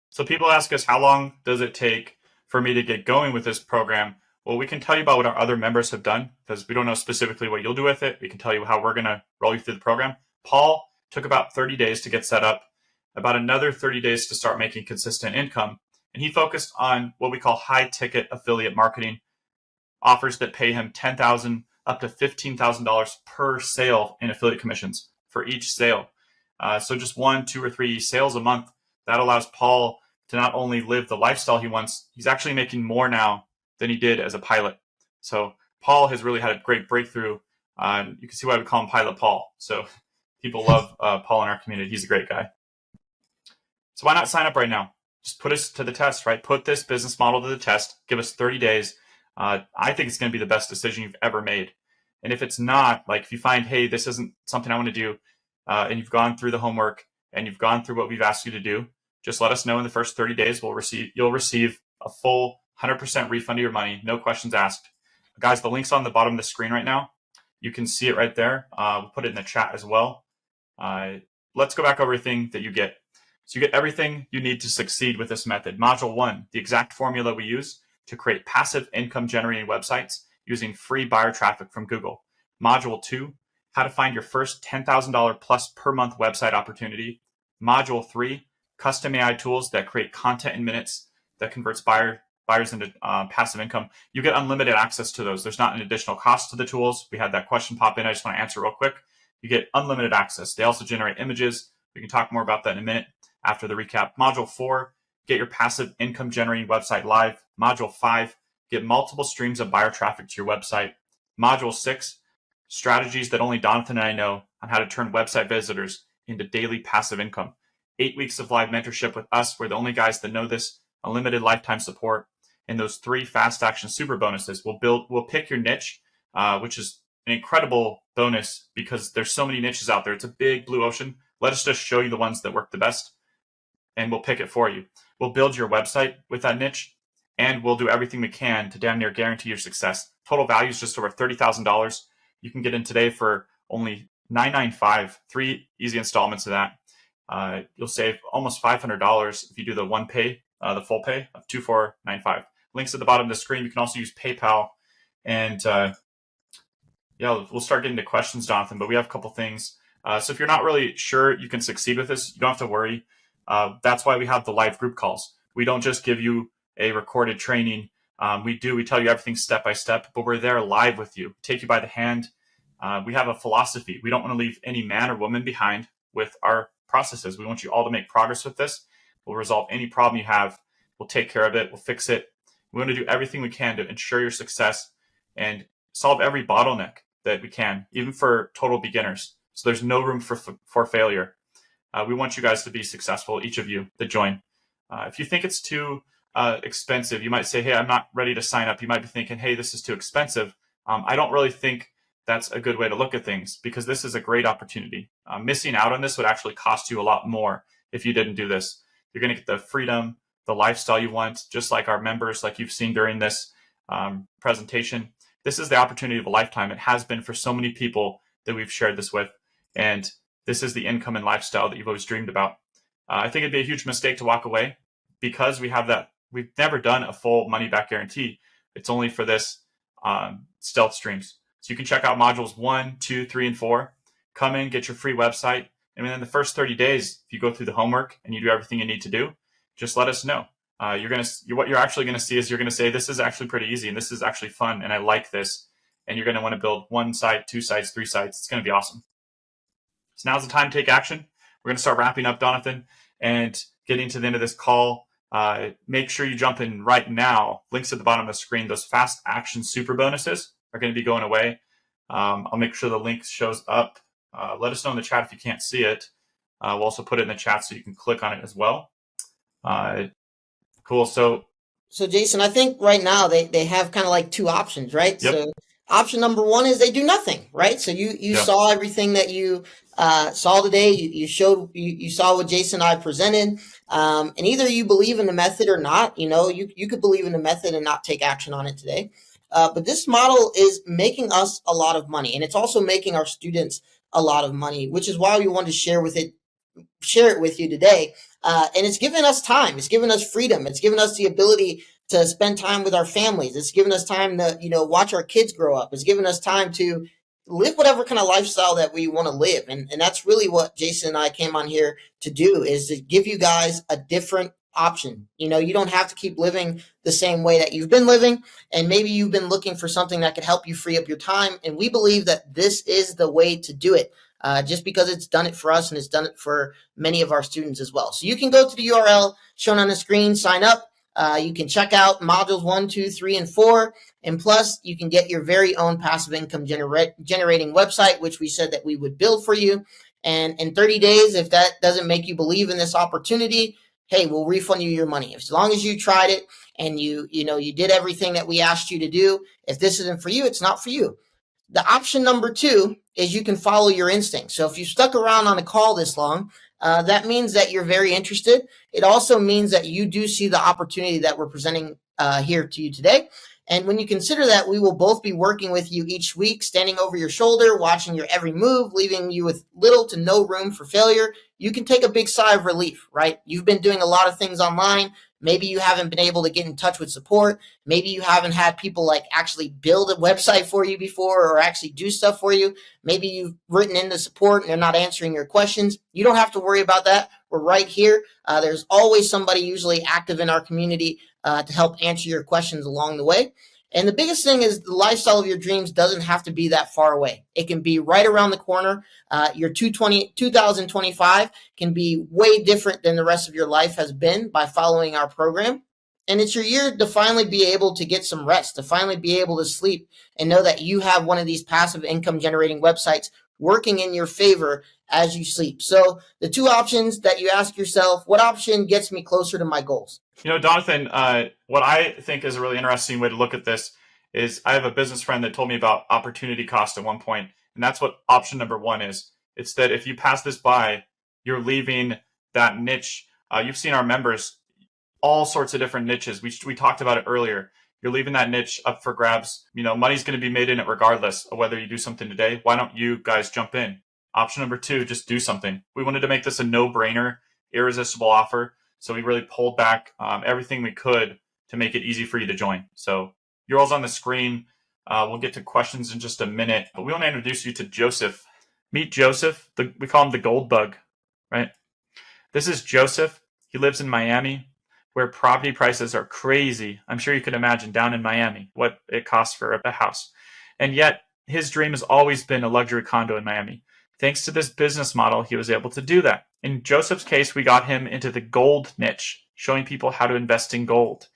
So people ask us, how long does it take for me to get going with this program? Well, we can tell you about what our other members have done, because we don't know specifically what you'll do with it. We can tell you how we're going to roll you through the program. Paul took about 30 days to get set up, about another 30 days to start making consistent income. And he focused on what we call high ticket affiliate marketing, offers that pay him $10,000 up to $15,000 per sale in affiliate commissions for each sale. So just 1, 2, or 3 sales a month. That allows Paul to not only live the lifestyle he wants, he's actually making more now than he did as a pilot. So Paul has really had a great breakthrough. You can see why we call him Pilot Paul. So people love Paul in our community. He's a great guy. So why not sign up right now? Just put us to the test, right? Put this business model to the test. Give us 30 days. I think it's going to be the best decision you've ever made. And if it's not, if you find, hey, this isn't something I want to do, and you've gone through the homework and you've gone through what we've asked you to do, just let us know in the first 30 days. You'll receive a full 100% refund of your money, no questions asked. Guys, the link's on the bottom of the screen right now. You can see it right there. We'll put it in the chat as well. Let's go back over everything that you get. So you get everything you need to succeed with this method. Module 1, the exact formula we use to create passive income generating websites using free buyer traffic from Google. Module 2, how to find your first $10,000 plus per month website opportunity. Module 3, custom AI tools that create content in minutes that converts buyers into passive income. You get unlimited access to those. There's not an additional cost to the tools. We had that question pop in. I just want to answer real quick. You get unlimited access. They also generate images. We can talk more about that in a minute after the recap. Module 4, get your passive income generating website live. Module 5, get multiple streams of buyer traffic to your website. Module 6, strategies that only Donathan and I know on how to turn website visitors into daily passive income. 8 weeks of live mentorship with us. We're the only guys that know this. Unlimited lifetime support. And those 3 fast action super bonuses. We'll pick your niche, which is an incredible bonus because there's so many niches out there. It's a big blue ocean. Let us just show you the ones that work the best, and we'll pick it for you. We'll build your website with that niche, and we'll do everything we can to damn near guarantee your success. Total value is just over $30,000. You can get in today for only $995, 3 easy installments of that. You'll save almost $500 if you do the the full pay of $2,495. Links at the bottom of the screen. You can also use PayPal. And we'll start getting to questions, Jonathan, but we have a couple things. So if you're not really sure you can succeed with this, you don't have to worry. That's why we have the live group calls. We don't just give you a recorded training. We tell you everything step by step, but we're there live with you, take you by the hand. We have a philosophy. We don't want to leave any man or woman behind with our processes. We want you all to make progress with this. We'll resolve any problem you have. We'll take care of it. We'll fix it. We want to do everything we can to ensure your success and solve every bottleneck that we can, even for total beginners. So there's no room for failure. We want you guys to be successful, each of you that join. If you think it's too expensive, you might say, hey, I'm not ready to sign up. You might be thinking, hey, this is too expensive. I don't really think that's a good way to look at things because this is a great opportunity. Missing out on this would actually cost you a lot more if you didn't do this. You're going to get the freedom, the lifestyle you want, just like our members, like you've seen during this presentation. This is the opportunity of a lifetime. It has been for so many people that we've shared this with. And this is the income and lifestyle that you've always dreamed about. I think it'd be a huge mistake to walk away because we have that. We've never done a full money back guarantee. It's only for this stealth streams. So you can check out modules 1, 2, 3, and 4. Come in, get your free website. And within the first 30 days, if you go through the homework and you do everything you need to do, just let us know. What you're actually going to see is you're going to say, this is actually pretty easy and this is actually fun and I like this. And you're going to want to build 1 site, 2 sites, 3 sites. It's going to be awesome. So now's the time to take action. We're going to start wrapping up, Donathan, and getting to the end of this call. Make sure you jump in right now. Links at the bottom of the screen. Those fast action super bonuses are going to be going away. I'll make sure the link shows up. Let us know in the chat if you can't see it. We'll also put it in the chat so you can click on it as well. Cool. So Jason, I think right now they have kind of like 2 options, right? Yep. So option number 1 is they do nothing, right? So you saw everything that you saw today. You saw what Jason and I presented. And either you believe in the method or not. You could believe in the method and not take action on it today. But this model is making us a lot of money, and it's also making our students a lot of money, which is why we wanted to share it with you today. And it's given us time. It's given us freedom. It's given us the ability to spend time with our families. It's given us time to, watch our kids grow up. It's given us time to live whatever kind of lifestyle that we want to live. And that's really what Jason and I came on here to do, is to give you guys a different option. You don't have to keep living the same way that you've been living. And maybe you've been looking for something that could help you free up your time. And we believe that this is the way to do it. Just because it's done it for us and it's done it for many of our students as well. So you can go to the URL shown on the screen, sign up. You can check out modules 1, 2, 3, and 4. And plus, you can get your very own passive income generating website, which we said that we would build for you. And in 30 days, if that doesn't make you believe in this opportunity, hey, we'll refund you your money. As long as you tried it and you did everything that we asked you to do, if this isn't for you, it's not for you. The option number 2 is you can follow your instincts. So if you stuck around on a call this long, that means that you're very interested. It also means that you do see the opportunity that we're presenting here to you today. And when you consider that, we will both be working with you each week, standing over your shoulder, watching your every move, leaving you with little to no room for failure. You can take a big sigh of relief, right? You've been doing a lot of things online. Maybe you haven't been able to get in touch with support. Maybe you haven't had people like actually build a website for you before or actually do stuff for you. Maybe you've written into support and they're not answering your questions. You don't have to worry about that. We're right here. There's always somebody usually active in our community to help answer your questions along the way. And the biggest thing is the lifestyle of your dreams doesn't have to be that far away. It can be right around the corner. Your 2025 can be way different than the rest of your life has been by following our program. And it's your year to finally be able to get some rest, to finally be able to sleep and know that you have one of these passive income generating websites working in your favor as you sleep. So the 2 options that you ask yourself, what option gets me closer to my goals? Donathan, what I think is a really interesting way to look at this is I have a business friend that told me about opportunity cost at one point, and that's what option number 1 is. It's that if you pass this by, you're leaving that niche. You've seen our members, all sorts of different niches. We talked about it earlier. You're leaving that niche up for grabs. Money's going to be made in it regardless of whether you do something today. Why don't you guys jump in? Option number 2, just do something. We wanted to make this a no-brainer, irresistible offer. So we really pulled back everything we could to make it easy for you to join. So your all's on the screen. We'll get to questions in just a minute, but we want to introduce you to Joseph. Meet Joseph. We call him the gold bug, right? This is Joseph. He lives in Miami, where property prices are crazy. I'm sure you can imagine down in Miami what it costs for a house. And yet his dream has always been a luxury condo in Miami. Thanks to this business model, he was able to do that. In Joseph's case, we got him into the gold niche, showing people how to invest in gold.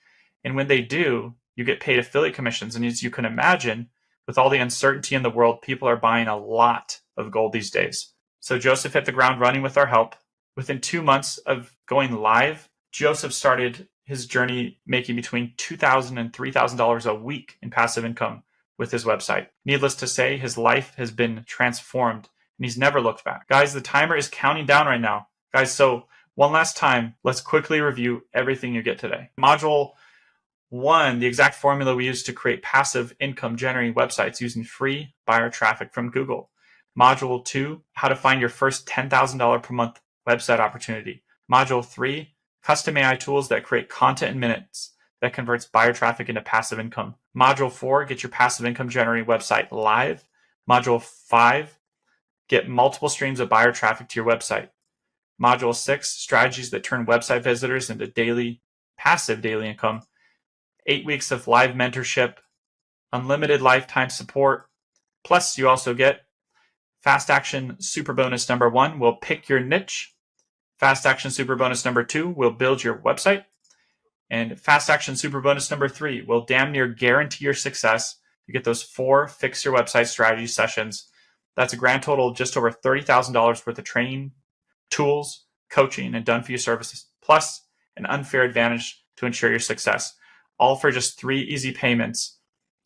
And when they do, you get paid affiliate commissions. And as you can imagine, with all the uncertainty in the world, people are buying a lot of gold these days. So Joseph hit the ground running with our help. Within 2 months of going live, Joseph started his journey making between $2,000 and $3,000 a week in passive income with his website. Needless to say, his life has been transformed and he's never looked back. Guys, the timer is counting down right now. Guys, so one last time, let's quickly review everything you get today. Module 1, the exact formula we use to create passive income generating websites using free buyer traffic from Google. Module 2, how to find your first $10,000 per month website opportunity. Module 3, custom AI tools that create content in minutes that converts buyer traffic into passive income. Module 4, get your passive income generating website live. Module 5, get multiple streams of buyer traffic to your website. Module 6, strategies that turn website visitors into passive daily income. 8 weeks of live mentorship, unlimited lifetime support. Plus, you also get Fast Action Super Bonus number 1 will pick your niche. Fast Action Super Bonus number 2 will build your website. And Fast Action Super Bonus number 3 will damn near guarantee your success. You get those 4 fix your website strategy sessions. That's a grand total of just over $30,000 worth of training, tools, coaching, and done for you services, plus an unfair advantage to ensure your success, all for just 3 easy payments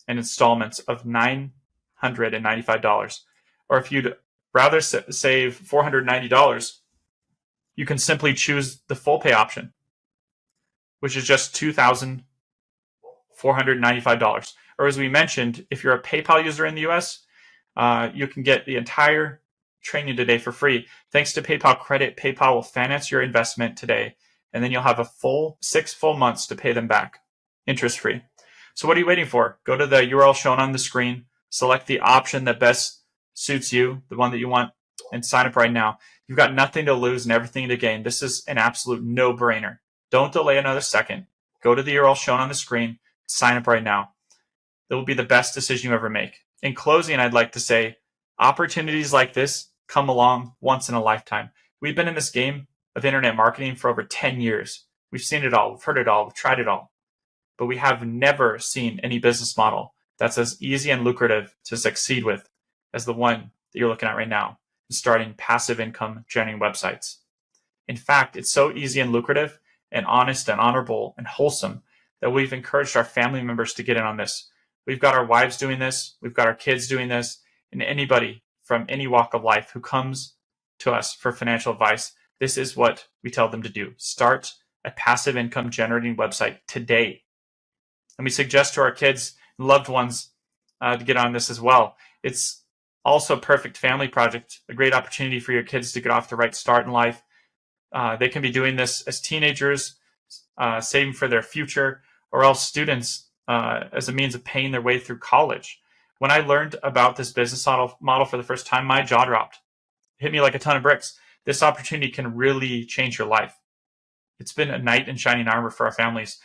and installments of $995. Or if you'd rather save $490, you can simply choose the full pay option, which is just $2,495. Or as we mentioned, if you're a PayPal user in the US, you can get the entire training today for free. Thanks to PayPal Credit, PayPal will finance your investment today, and then you'll have a full 6 full months to pay them back, interest-free. So what are you waiting for? Go to the URL shown on the screen, select the option that best suits you, the one that you want, and sign up right now. You've got nothing to lose and everything to gain. This is an absolute no-brainer. Don't delay another second. Go to the URL shown on the screen, sign up right now. It will be the best decision you ever make. In closing, I'd like to say opportunities like this come along once in a lifetime. We've been in this game of internet marketing for over 10 years. We've seen it all, we've heard it all, we've tried it all. But we have never seen any business model that's as easy and lucrative to succeed with as the one that you're looking at right now, starting passive income generating websites. In fact, it's so easy and lucrative and honest and honorable and wholesome that we've encouraged our family members to get in on this. We've got our wives doing this, we've got our kids doing this, and anybody from any walk of life who comes to us for financial advice, this is what we tell them to do. Start a passive income generating website today. And we suggest to our kids and loved ones to get on this as well. It's also a perfect family project, a great opportunity for your kids to get off the right start in life. They can be doing this as teenagers, saving for their future, or else students as a means of paying their way through college. When I learned about this business model for the first time, my jaw dropped. It hit me like a ton of bricks. This opportunity can really change your life. It's been a knight in shining armor for our families.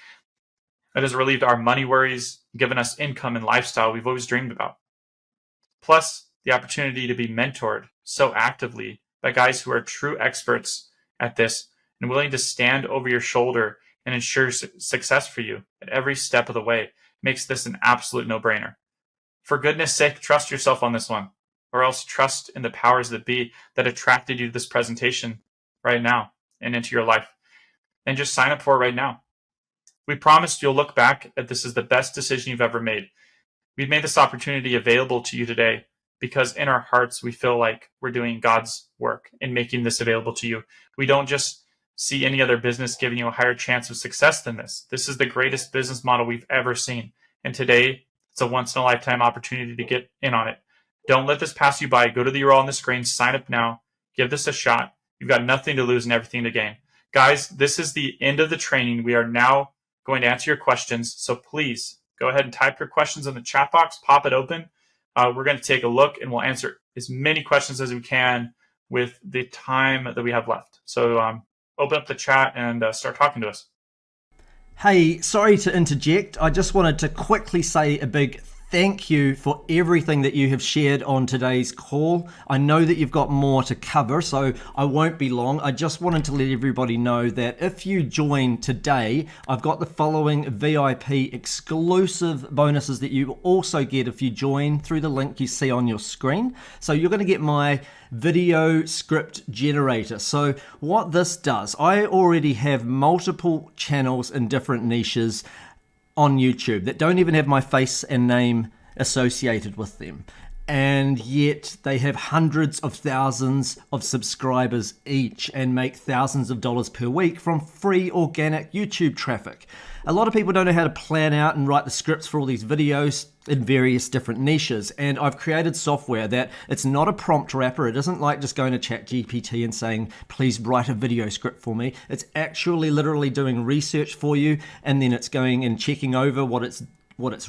It has relieved our money worries, given us income and lifestyle we've always dreamed about. Plus, the opportunity to be mentored so actively by guys who are true experts at this and willing to stand over your shoulder and ensure success for you at every step of the way makes this an absolute no-brainer. For goodness sake, trust yourself on this one, or else trust in the powers that be that attracted you to this presentation right now and into your life. And just sign up for it right now. We promise you'll look back at this as the best decision you've ever made. We've made this opportunity available to you today because in our hearts, we feel like we're doing God's work in making this available to you. We don't just see any other business giving you a higher chance of success than this. This is the greatest business model we've ever seen. And today, it's a once-in-a-lifetime opportunity to get in on it. Don't let this pass you by. Go to the URL on the screen, sign up now, give this a shot. You've got nothing to lose and everything to gain. Guys, this is the end of the training. We are now going to answer your questions. So please go ahead and type your questions in the chat box, pop it open. We're going to take a look and we'll answer as many questions as we can with the time that we have left. So open up the chat and start talking to us. Hey, sorry to interject. I just wanted to quickly say a big thank you for everything that you have shared on today's call. I know that you've got more to cover, so I won't be long. I just wanted to let everybody know that if you join today, I've got the following VIP exclusive bonuses that you also get if you join through the link you see on your screen. So you're going to get my video script generator. So what this does, I already have multiple channels in different niches on YouTube that don't even have my face and name associated with them. and yet they have hundreds of thousands of subscribers each and make thousands of dollars per week from free organic YouTube traffic. A lot of people don't know how to plan out and write the scripts for all these videos in various different niches, and I've created software that it's not a prompt wrapper. It isn't like just going to ChatGPT and saying, please write a video script for me. It's actually literally doing research for you, and then it's going and checking over what it's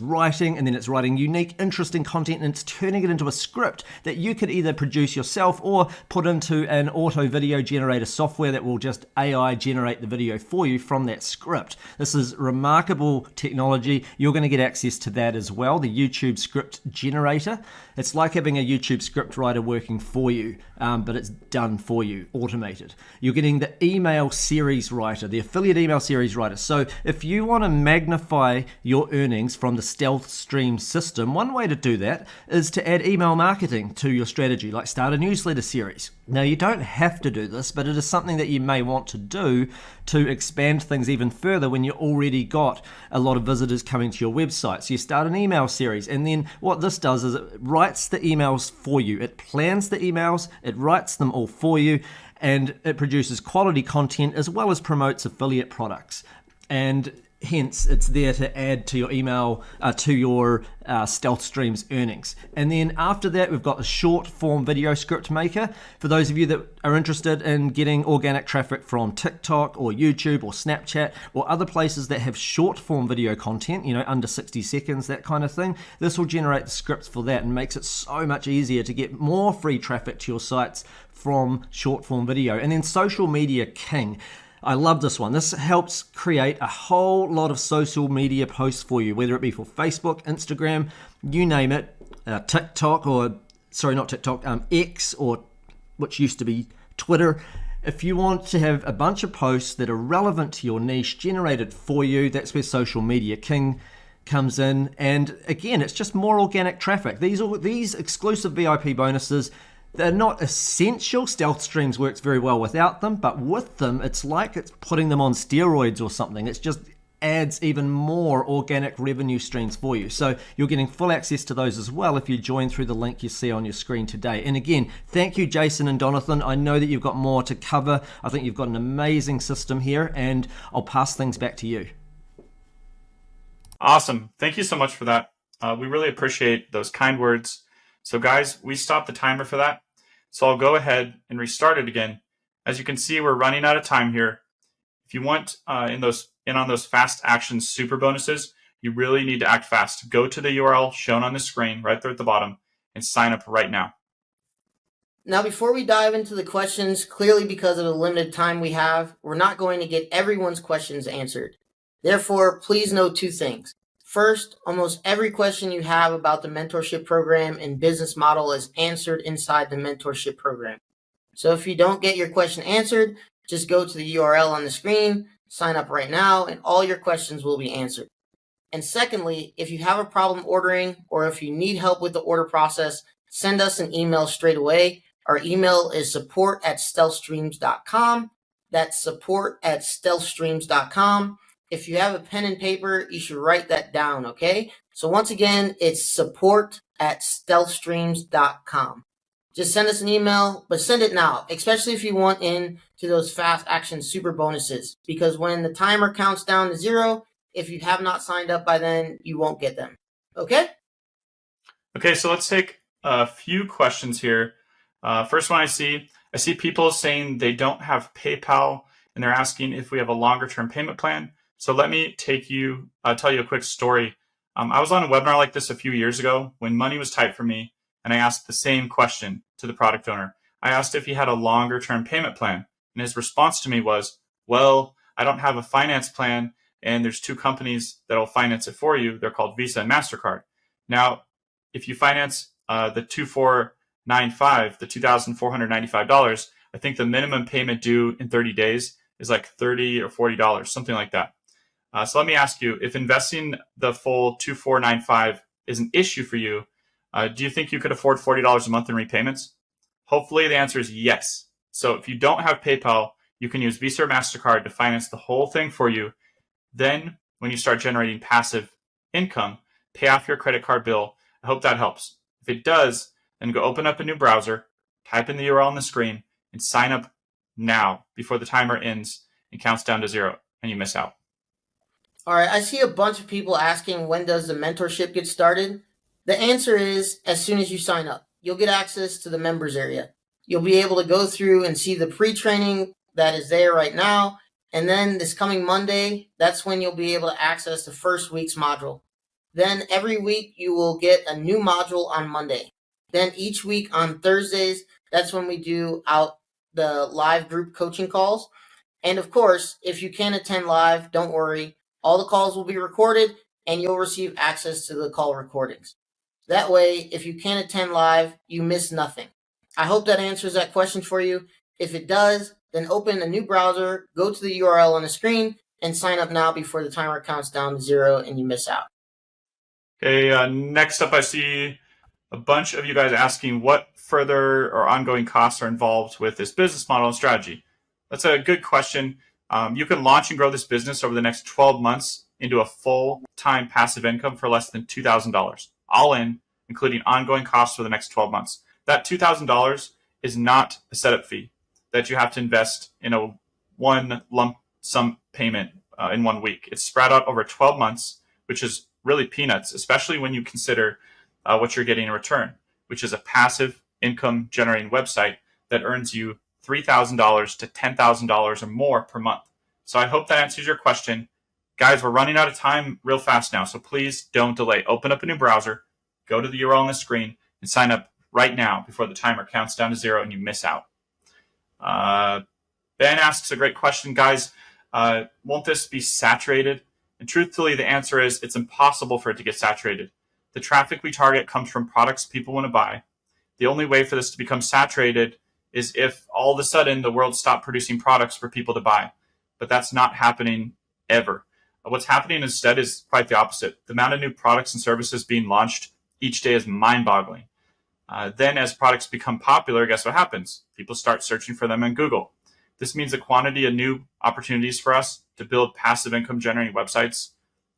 writing, and then it's writing unique, interesting content, and it's turning it into a script that you could either produce yourself or put into an auto video generator software that will just AI generate the video for you from that script. This is remarkable technology. You're going to get access to that as well, the YouTube script generator. It's like having a YouTube script writer working for you, but it's done for you, automated. You're getting the email series writer, the affiliate email series writer. So if you want to magnify your earnings from the StealthStream system, one way to do that is to add email marketing to your strategy, like start a newsletter series. Now, you don't have to do this, but it is something that you may want to do to expand things even further when you already got a lot of visitors coming to your website. So you start an email series, and then what this does is it writes the emails for you. It plans the emails, it writes them all for you, and it produces quality content as well as promotes affiliate products. And hence, it's there to add to your email, to your StealthStream's earnings. And then after that, we've got a short form video script maker. For those of you that are interested in getting organic traffic from TikTok or YouTube or Snapchat or other places that have short form video content, under 60 seconds, that kind of thing, this will generate the scripts for that and makes it so much easier to get more free traffic to your sites from short form video. And then Social Media King. I love this one. This helps create a whole lot of social media posts for you, whether it be for Facebook, Instagram, you name it, TikTok, X, or which used to be Twitter. If you want to have a bunch of posts that are relevant to your niche generated for you, that's where Social Media King comes in. And again, it's just more organic traffic. These exclusive VIP bonuses, they're not essential. StealthStreams works very well without them, but with them, it's like it's putting them on steroids or something. It just adds even more organic revenue streams for you. So you're getting full access to those as well if you join through the link you see on your screen today. And again, thank you, Jason and Jonathan. I know that you've got more to cover. I think you've got an amazing system here, and I'll pass things back to you. Awesome. Thank you so much for that. We really appreciate those kind words. So guys, we stopped the timer for that. So I'll go ahead and restart it again. As you can see, we're running out of time here. If you want in on those fast action super bonuses, you really need to act fast. Go to the URL shown on the screen right there at the bottom and sign up right now. Now, before we dive into the questions, clearly because of the limited time we have, we're not going to get everyone's questions answered. Therefore, please know two things. First, almost every question you have about the mentorship program and business model is answered inside the mentorship program. So if you don't get your question answered, just go to the URL on the screen, sign up right now, and all your questions will be answered. And secondly, if you have a problem ordering or if you need help with the order process, send us an email straight away. Our email is support@stealthstreams.com. That's support@stealthstreams.com. If you have a pen and paper, you should write that down, okay? So once again, it's support@stealthstreams.com. Just send us an email, but send it now, especially if you want in to those fast action super bonuses, because when the timer counts down to 0, if you have not signed up by then, you won't get them, okay? Okay, so let's take a few questions here. First one I see people saying they don't have PayPal, and they're asking if we have a longer term payment plan. So let me tell you a quick story. I was on a webinar like this a few years ago when money was tight for me, and I asked the same question to the product owner. I asked if he had a longer term payment plan, and his response to me was, well, I don't have a finance plan, and there's 2 companies that will finance it for you. They're called Visa and MasterCard. Now, if you finance the $2,495, I think the minimum payment due in 30 days is like $30 or $40, something like that. So let me ask you, if investing the full $2,495 is an issue for you, do you think you could afford $40 a month in repayments? Hopefully the answer is yes. So if you don't have PayPal, you can use Visa or MasterCard to finance the whole thing for you. Then when you start generating passive income, pay off your credit card bill. I hope that helps. If If it does, then go open up a new browser, type in the URL on the screen, and sign up now before the timer ends and counts down to 0, and you miss out. All right, I see a bunch of people asking, when does the mentorship get started? The answer is as soon as you sign up. You'll get access to the members area. You'll be able to go through and see the pre-training that is there right now. And then this coming Monday, that's when you'll be able to access the first week's module. Then every week you will get a new module on Monday. Then each week on Thursdays, that's when we do out the live group coaching calls. And of course, if you can't attend live, don't worry. All the calls will be recorded and you'll receive access to the call recordings. That way, if you can't attend live, you miss nothing. I hope that answers that question for you. If it does, then open a new browser, go to the URL on the screen, and sign up now before the timer counts down to 0 and you miss out. Okay, next up I see a bunch of you guys asking what further or ongoing costs are involved with this business model and strategy. That's a good question. You can launch and grow this business over the next 12 months into a full-time passive income for less than $2,000, all in, including ongoing costs for the next 12 months. That $2,000 is not a setup fee that you have to invest in a one lump sum payment in 1 week. It's spread out over 12 months, which is really peanuts, especially when you consider what you're getting in return, which is a passive income generating website that earns you $3,000 to $10,000 or more per month. So I hope that answers your question. Guys, we're running out of time real fast now, so please don't delay. Open up a new browser, go to the URL on the screen, and sign up right now before the timer counts down to 0 and you miss out. Ben asks a great question, guys. Won't this be saturated? And truthfully, the answer is it's impossible for it to get saturated. The traffic we target comes from products people want to buy. The only way for this to become saturated is if all of a sudden the world stopped producing products for people to buy. But that's not happening ever. What's happening instead is quite the opposite. The amount of new products and services being launched each day is mind-boggling. Then as products become popular, guess what happens? People start searching for them on Google. This means the quantity of new opportunities for us to build passive income generating websites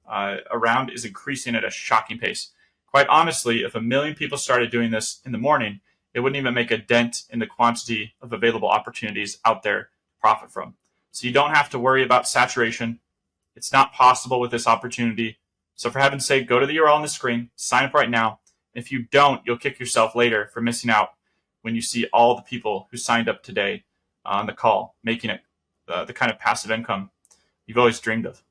around is increasing at a shocking pace. Quite honestly, if 1 million people started doing this in the morning, it wouldn't even make a dent in the quantity of available opportunities out there to profit from. So you don't have to worry about saturation. It's not possible with this opportunity. So for heaven's sake, go to the URL on the screen, sign up right now. If you don't, you'll kick yourself later for missing out when you see all the people who signed up today on the call, making it the kind of passive income you've always dreamed of.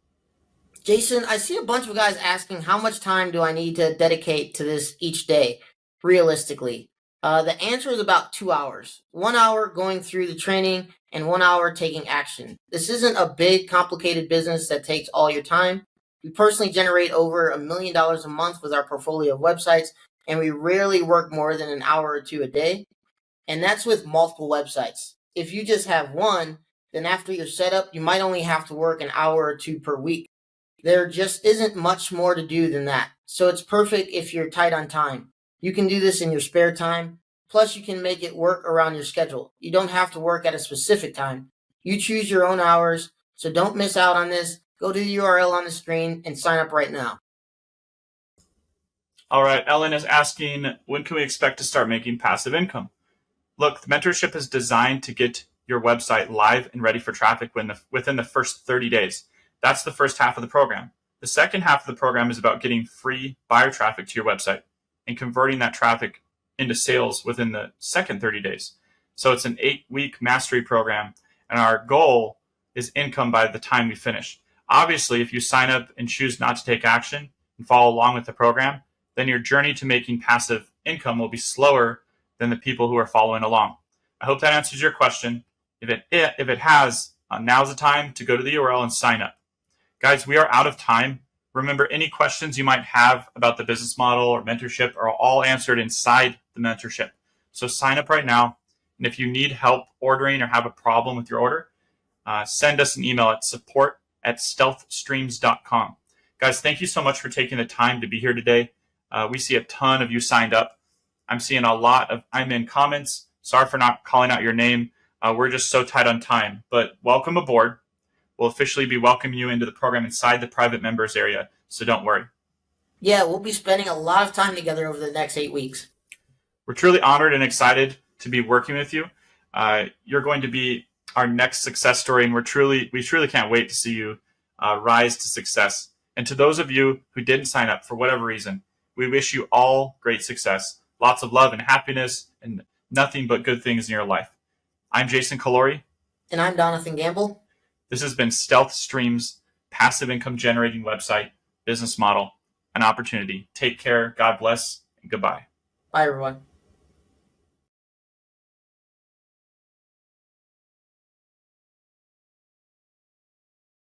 Jason, I see a bunch of guys asking, how much time do I need to dedicate to this each day, realistically? The answer is about 2 hours. 1 hour going through the training and 1 hour taking action. This isn't a big, complicated business that takes all your time. We personally generate over $1 million a month with our portfolio of websites, and we rarely work more than an hour or two a day. And that's with multiple websites. If you just have one, then after your setup, you might only have to work an hour or two per week. There just isn't much more to do than that. So it's perfect if you're tight on time. You can do this in your spare time. Plus, you can make it work around your schedule. You don't have to work at a specific time. You choose your own hours. So don't miss out on this. Go to the URL on the screen and sign up right now. All right, Ellen is asking, when can we expect to start making passive income? Look, the mentorship is designed to get your website live and ready for traffic within the first 30 days. That's the first half of the program. The second half of the program is about getting free buyer traffic to your website and converting that traffic into sales within the second 30 days. So it's an 8-week mastery program, and our goal is income by the time we finish. Obviously, if you sign up and choose not to take action and follow along with the program, then your journey to making passive income will be slower than the people who are following along. I hope that answers your question. If it has, now's the time to go to the URL and sign up. Guys, we are out of time. Remember, any questions you might have about the business model or mentorship are all answered inside the mentorship. So sign up right now. And if you need help ordering or have a problem with your order, send us an email at support@stealthstreams.com. Guys, thank you so much for taking the time to be here today. We see a ton of you signed up. I'm seeing a lot of I'm in comments. Sorry for not calling out your name. We're just so tight on time. But welcome aboard. We'll officially be welcoming you into the program inside the private members area, so don't worry. Yeah, we'll be spending a lot of time together over the next 8 weeks. We're truly honored and excited to be working with you. You're going to be our next success story, and we truly can't wait to see you rise to success. And to those of you who didn't sign up for whatever reason, we wish you all great success, lots of love and happiness, and nothing but good things in your life. I'm Jason Calori. And I'm Donathan Gamble. This has been Stealth Stream's passive income generating website, business model, and opportunity. Take care. God bless, and goodbye. Bye, everyone.